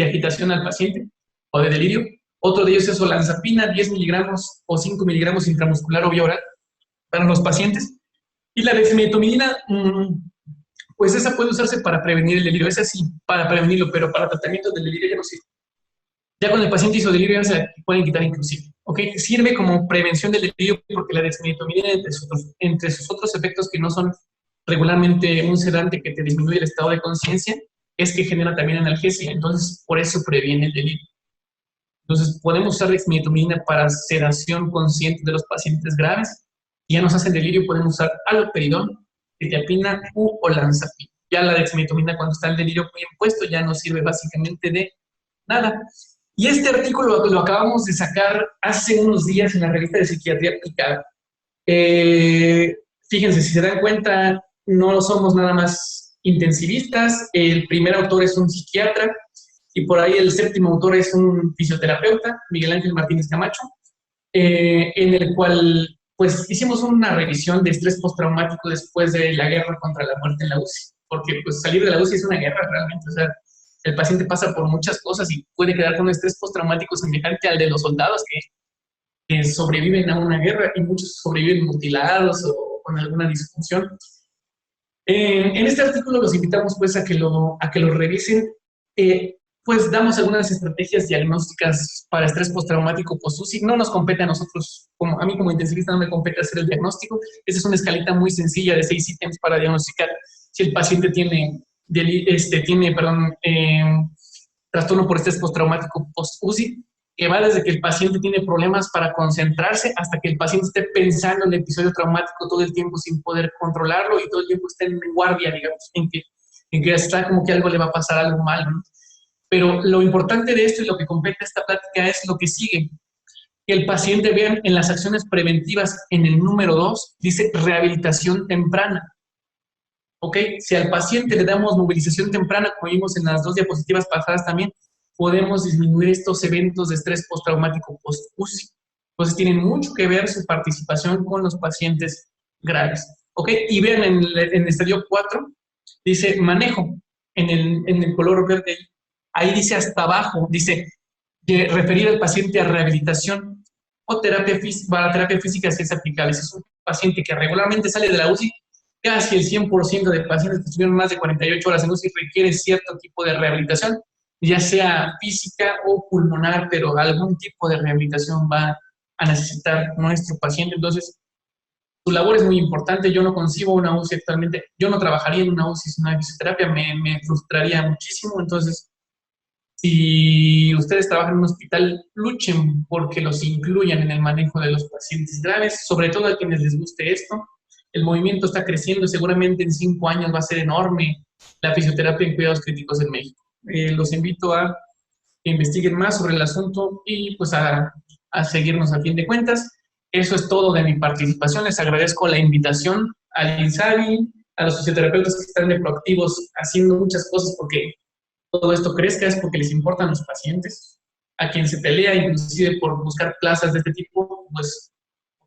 agitación al paciente o de delirio. Otro de ellos es olanzapina, 10 miligramos o 5 miligramos intramuscular o vía oral para los pacientes. Y la dexmedetomidina, pues esa puede usarse para prevenir el delirio, esa sí, para prevenirlo, pero para tratamiento del delirio ya no sirve. Ya cuando el paciente hizo delirio ya se la pueden quitar inclusive, ¿ok? Sirve como prevención del delirio porque la dexmedetomidina, entre sus otros efectos que no son regularmente un sedante que te disminuye el estado de conciencia, es que genera también analgesia, entonces por eso previene el delirio. Entonces podemos usar dexmedetomidina para sedación consciente de los pacientes graves. Si ya nos hacen delirio, podemos usar haloperidol, quetiapina u olanzapina. Ya la dexmedetomidina, cuando está el delirio muy impuesto, ya no sirve básicamente de nada. Y este artículo lo acabamos de sacar hace unos días en la revista de Psiquiatría Aplicada. Fíjense, si se dan cuenta, no somos nada más intensivistas. El primer autor es un psiquiatra y por ahí el séptimo autor es un fisioterapeuta, Miguel Ángel Martínez Camacho, en el cual pues hicimos una revisión de estrés postraumático después de la guerra contra la muerte en la UCI, porque pues salir de la UCI es una guerra realmente, o sea, el paciente pasa por muchas cosas y puede quedar con un estrés postraumático semejante al de los soldados que sobreviven a una guerra, y muchos sobreviven mutilados o con alguna disfunción. En este artículo los invitamos pues a que lo revisen. Pues damos algunas estrategias diagnósticas para estrés postraumático post-UCI. No nos compete a nosotros, a mí como intensivista no me compete hacer el diagnóstico. Esa es una escalita muy sencilla de 6 ítems para diagnosticar si el paciente tiene trastorno por estrés postraumático post-UCI, que va desde que el paciente tiene problemas para concentrarse hasta que el paciente esté pensando en el episodio traumático todo el tiempo sin poder controlarlo y todo el tiempo está en guardia, digamos, en que está como que algo le va a pasar, algo mal, ¿no? Pero lo importante de esto y lo que compete a esta plática es lo que sigue. Que el paciente vea en las acciones preventivas en el número 2, dice rehabilitación temprana. ¿Ok? Si al paciente le damos movilización temprana, como vimos en las 2 diapositivas pasadas también, podemos disminuir estos eventos de estrés postraumático post-UCI. Entonces tienen mucho que ver su participación con los pacientes graves. ¿Ok? Y vean en el estadio 4, dice manejo, en el color verde. Ahí dice hasta abajo, dice referir al paciente a rehabilitación o terapia física si es aplicable. Si es un paciente que regularmente sale de la UCI, casi el 100% de pacientes que estuvieron más de 48 horas en UCI requiere cierto tipo de rehabilitación, ya sea física o pulmonar, pero algún tipo de rehabilitación va a necesitar nuestro paciente. Entonces, su labor es muy importante. Yo no concibo una UCI actualmente, yo no trabajaría en una UCI sin una fisioterapia, me frustraría muchísimo. Entonces, si ustedes trabajan en un hospital, luchen porque los incluyan en el manejo de los pacientes graves, sobre todo a quienes les guste esto. El movimiento está creciendo y seguramente en 5 años va a ser enorme la fisioterapia en cuidados críticos en México. Los invito a que investiguen más sobre el asunto y pues a seguirnos a fin de cuentas. Eso es todo de mi participación. Les agradezco la invitación al INSABI, a los fisioterapeutas que están de proactivos haciendo muchas cosas porque todo esto crezca, es porque les importan los pacientes. A quien se pelea inclusive por buscar plazas de este tipo, pues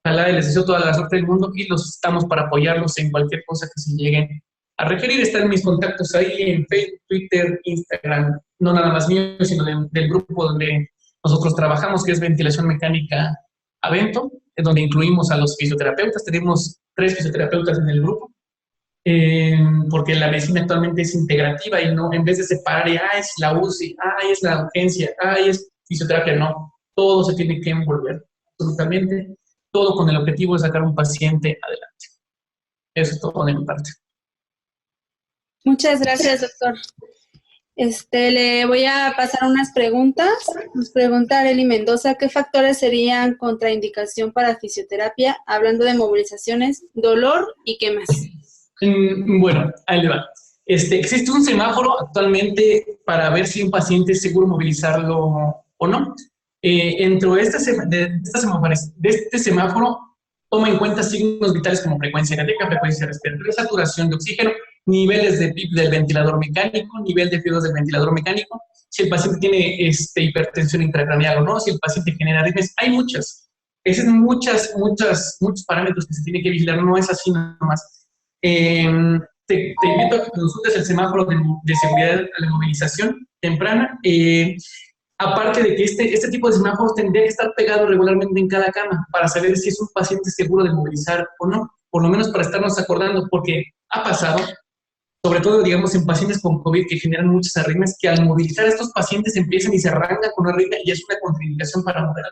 ojalá y les deseo toda la suerte del mundo y los estamos para apoyarlos en cualquier cosa que se lleguen a requerir. Están mis contactos ahí en Facebook, Twitter, Instagram, no nada más mío, sino del grupo donde nosotros trabajamos, que es Ventilación Mecánica Avento, en donde incluimos a los fisioterapeutas. Tenemos 3 fisioterapeutas en el grupo, porque la medicina actualmente es integrativa y no, en vez de separar, es la UCI, es la urgencia, es fisioterapia, no. Todo se tiene que envolver, absolutamente, todo con el objetivo de sacar un paciente adelante. Eso es todo de mi parte. Muchas gracias, doctor. Le voy a pasar unas preguntas. Nos pregunta Arely Mendoza, ¿qué factores serían contraindicación para fisioterapia? Hablando de movilizaciones, dolor y qué más. Bueno, ahí le va. Existe un semáforo actualmente para ver si un paciente es seguro movilizarlo o no. Dentro de este semáforo, toma en cuenta signos vitales como frecuencia cardíaca, frecuencia respiratoria, saturación de oxígeno, niveles de PIP del ventilador mecánico, nivel de fluidos del ventilador mecánico, si el paciente tiene hipertensión intracraneal o no, si el paciente genera arritmias. Hay muchos parámetros que se tienen que vigilar, no es así nada más. Te invito a que consultes el semáforo de seguridad a la movilización temprana. Aparte de que este tipo de semáforos tendría que estar pegado regularmente en cada cama para saber si es un paciente seguro de movilizar o no, por lo menos para estarnos acordando, porque ha pasado, sobre todo, digamos, en pacientes con COVID que generan muchas arritmias, que al movilizar a estos pacientes empiezan y se arrancan con una arritmia y es una contraindicación para mover.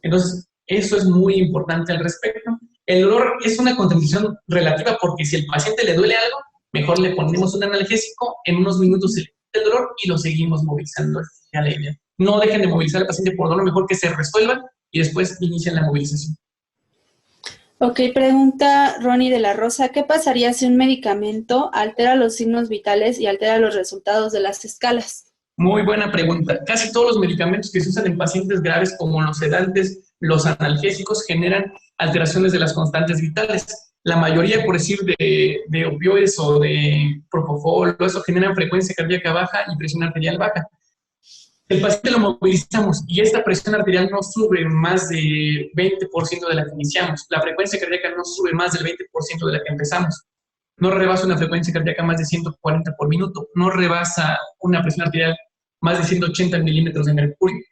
Entonces, eso es muy importante al respecto. El dolor es una contraindicación relativa porque si al paciente le duele algo, mejor le ponemos un analgésico, en unos minutos se le quita el dolor y lo seguimos movilizando. No dejen de movilizar al paciente por dolor, mejor que se resuelvan y después inician la movilización. Ok, pregunta Ronnie de la Rosa, ¿qué pasaría si un medicamento altera los signos vitales y altera los resultados de las escalas? Muy buena pregunta. Casi todos los medicamentos que se usan en pacientes graves, como los sedantes, los analgésicos, generan alteraciones de las constantes vitales. La mayoría, por decir, de opioides o de propofol, eso generan frecuencia cardíaca baja y presión arterial baja. El paciente lo movilizamos y esta presión arterial no sube más del 20% de la que iniciamos. La frecuencia cardíaca no sube más del 20% de la que empezamos. No rebasa una frecuencia cardíaca más de 140 por minuto. No rebasa una presión arterial más de 180 milímetros de mercurio.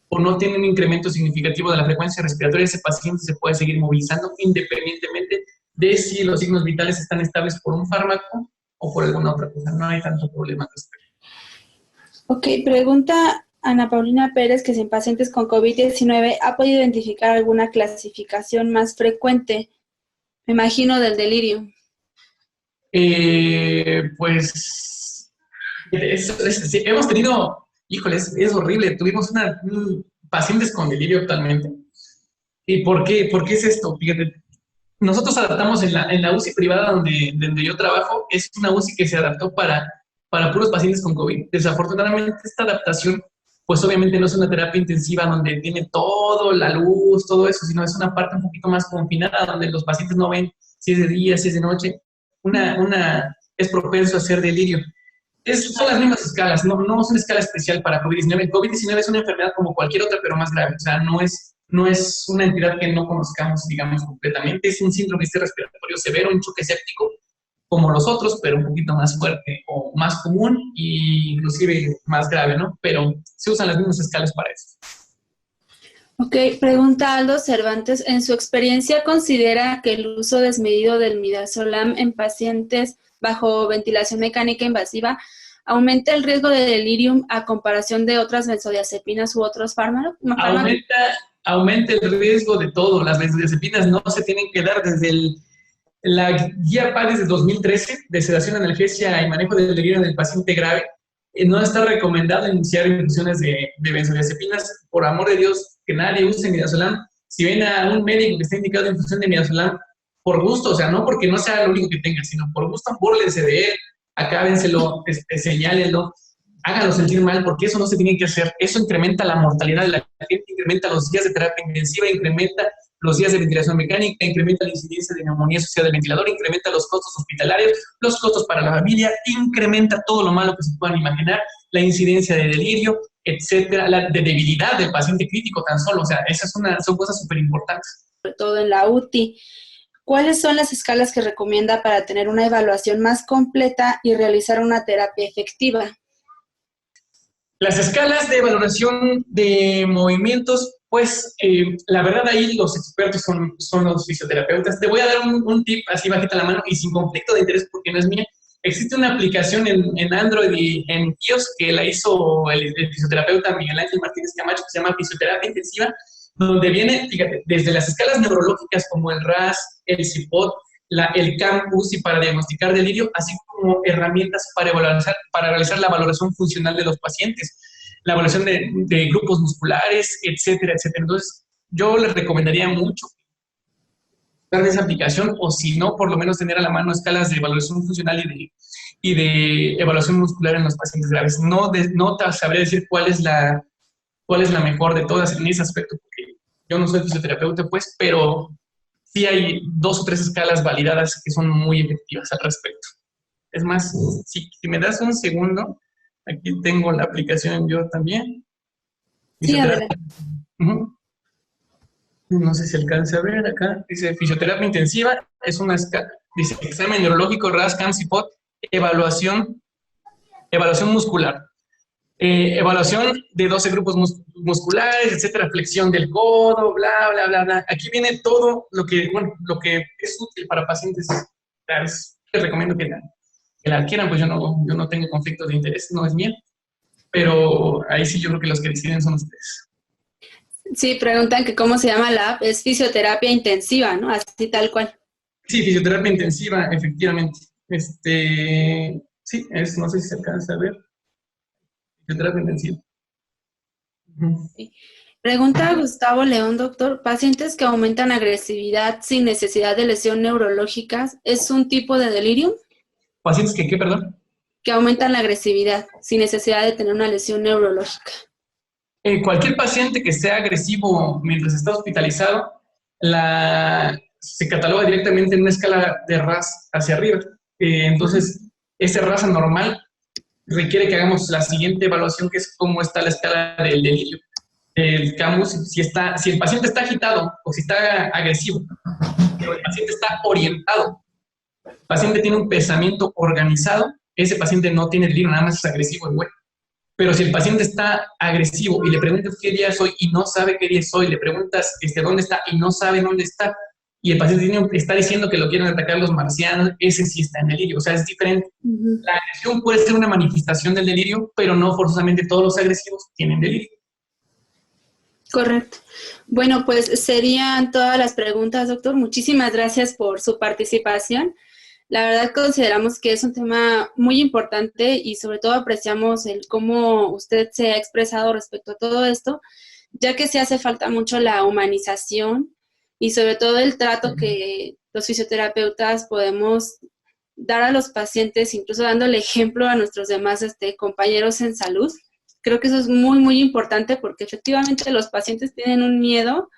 O no tiene un incremento significativo de la frecuencia respiratoria, ese paciente se puede seguir movilizando independientemente de si los signos vitales están estables por un fármaco o por alguna otra cosa. No hay tanto problema al respecto. Ok, pregunta Ana Paulina Pérez que si en pacientes con COVID-19 ha podido identificar alguna clasificación más frecuente, me imagino del delirio. Pues hemos tenido, híjole, es horrible, tuvimos pacientes con delirio actualmente. ¿Y por qué? ¿Por qué es esto? Fíjate, nosotros adaptamos en la UCI privada donde yo trabajo, es una UCI que se adaptó para puros pacientes con COVID. Desafortunadamente, esta adaptación, pues obviamente no es una terapia intensiva donde tiene todo, la luz, todo eso, sino es una parte un poquito más confinada, donde los pacientes no ven si es de día, si es de noche. Es propenso a hacer delirio. Son las mismas escalas, no es una escala especial para COVID-19. El COVID-19 es una enfermedad como cualquier otra, pero más grave. O sea, no es una entidad que no conozcamos, digamos, completamente. Es un síndrome respiratorio severo, un choque séptico, como los otros, pero un poquito más fuerte o más común e inclusive más grave, ¿no? Pero se usan las mismas escalas para eso. Ok, pregunta Aldo Cervantes, ¿en su experiencia considera que el uso desmedido del midazolam en pacientes bajo ventilación mecánica invasiva aumenta el riesgo de delirium a comparación de otras benzodiazepinas u otros fármacos? aumenta el riesgo de todo. Las benzodiazepinas no se tienen que dar desde la guía PADIS de 2013 de sedación, analgesia y manejo del delirio en el paciente grave. No está recomendado iniciar infusiones de benzodiazepinas. Por amor de Dios, que nadie use midazolam. Si ven a un médico que está indicado de infusión de midazolam, por gusto, o sea, no porque no sea lo único que tenga, sino por gusto, búrlense de él, acábenselo, señálenlo, háganlo sentir mal, porque eso no se tiene que hacer. Eso incrementa la mortalidad de la gente, incrementa los días de terapia intensiva, incrementa los días de ventilación mecánica, incrementa la incidencia de neumonía asociada del ventilador, incrementa los costos hospitalarios, los costos para la familia, incrementa todo lo malo que se puedan imaginar, la incidencia de delirio, etcétera, la de debilidad del paciente crítico tan solo. O sea, esas son cosas súper importantes. Sobre todo en la UTI. ¿Cuáles son las escalas que recomienda para tener una evaluación más completa y realizar una terapia efectiva? Las escalas de valoración de movimientos, pues la verdad ahí los expertos son los fisioterapeutas. Te voy a dar un tip así bajita la mano y sin conflicto de interés porque no es mía. Existe una aplicación en Android y en iOS que la hizo el fisioterapeuta Miguel Ángel Martínez Camacho, que se llama Fisioterapia Intensiva, donde viene, fíjate, desde las escalas neurológicas como el RAS, el CIPOT, el campus y para diagnosticar delirio, así como herramientas para realizar la valoración funcional de los pacientes, la evaluación de grupos musculares, etcétera, etcétera. Entonces, yo les recomendaría mucho usar esa aplicación o si no, por lo menos tener a la mano escalas de evaluación funcional y de evaluación muscular en los pacientes graves. No te sabré decir cuál es la mejor de todas en ese aspecto, porque yo no soy fisioterapeuta, pues, pero sí hay 2 o 3 escalas validadas que son muy efectivas al respecto. Es más, si me das un segundo, aquí tengo la aplicación yo también. Sí, adelante. No sé si alcanza a ver acá. Dice fisioterapia intensiva, es una escala, dice examen neurológico, RAS, CAM, CIPOT, evaluación muscular. Evaluación de 12 grupos musculares, etcétera, flexión del codo, bla, bla, bla, bla. Aquí viene todo lo que es útil para pacientes graves. Les recomiendo que la adquieran, pues yo no tengo conflicto de interés, no es mía, pero ahí sí yo creo que los que deciden son ustedes. Sí, preguntan que cómo se llama la app, es fisioterapia intensiva, ¿no? Así tal cual. Sí, fisioterapia intensiva, efectivamente. Sí, no sé si se alcanza a ver. Fisioterapia intensiva. Sí. Pregunta Gustavo León, doctor, ¿pacientes que aumentan agresividad sin necesidad de lesión neurológica es un tipo de delirium? ¿Pacientes que qué, perdón? Que aumentan la agresividad sin necesidad de tener una lesión neurológica. Cualquier paciente que sea agresivo mientras está hospitalizado, se cataloga directamente en una escala de RAS hacia arriba. Entonces, ese RAS anormal requiere que hagamos la siguiente evaluación, que es cómo está la escala del delirio. El CAMUS, si el paciente está agitado o si está agresivo, pero el paciente está orientado, el paciente tiene un pensamiento organizado, ese paciente no tiene delirio, nada más es agresivo y bueno. Pero si el paciente está agresivo y le preguntas qué día es hoy y no sabe qué día es hoy, le preguntas dónde está y no sabe dónde está, y el paciente está diciendo que lo quieren atacar los marcianos, ese sí está en delirio. O sea, es diferente. La agresión puede ser una manifestación del delirio, pero no forzosamente todos los agresivos tienen delirio. Correcto. Bueno, pues serían todas las preguntas, doctor. Muchísimas gracias por su participación. La verdad consideramos que es un tema muy importante y sobre todo apreciamos el cómo usted se ha expresado respecto a todo esto, ya que se hace falta mucho la humanización y sobre todo el trato que los fisioterapeutas podemos dar a los pacientes, incluso dándole ejemplo a nuestros demás compañeros en salud. Creo que eso es muy, muy importante porque efectivamente los pacientes tienen un miedo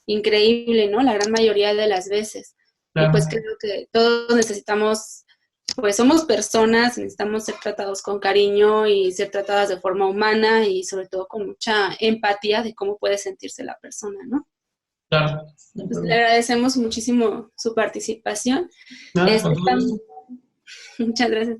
increíble, ¿no? La gran mayoría de las veces. Claro. Y pues creo que todos necesitamos, pues somos personas, necesitamos ser tratados con cariño y ser tratadas de forma humana y sobre todo con mucha empatía de cómo puede sentirse la persona, ¿no? Claro. Pues le agradecemos muchísimo su participación. Nada, Muchas gracias.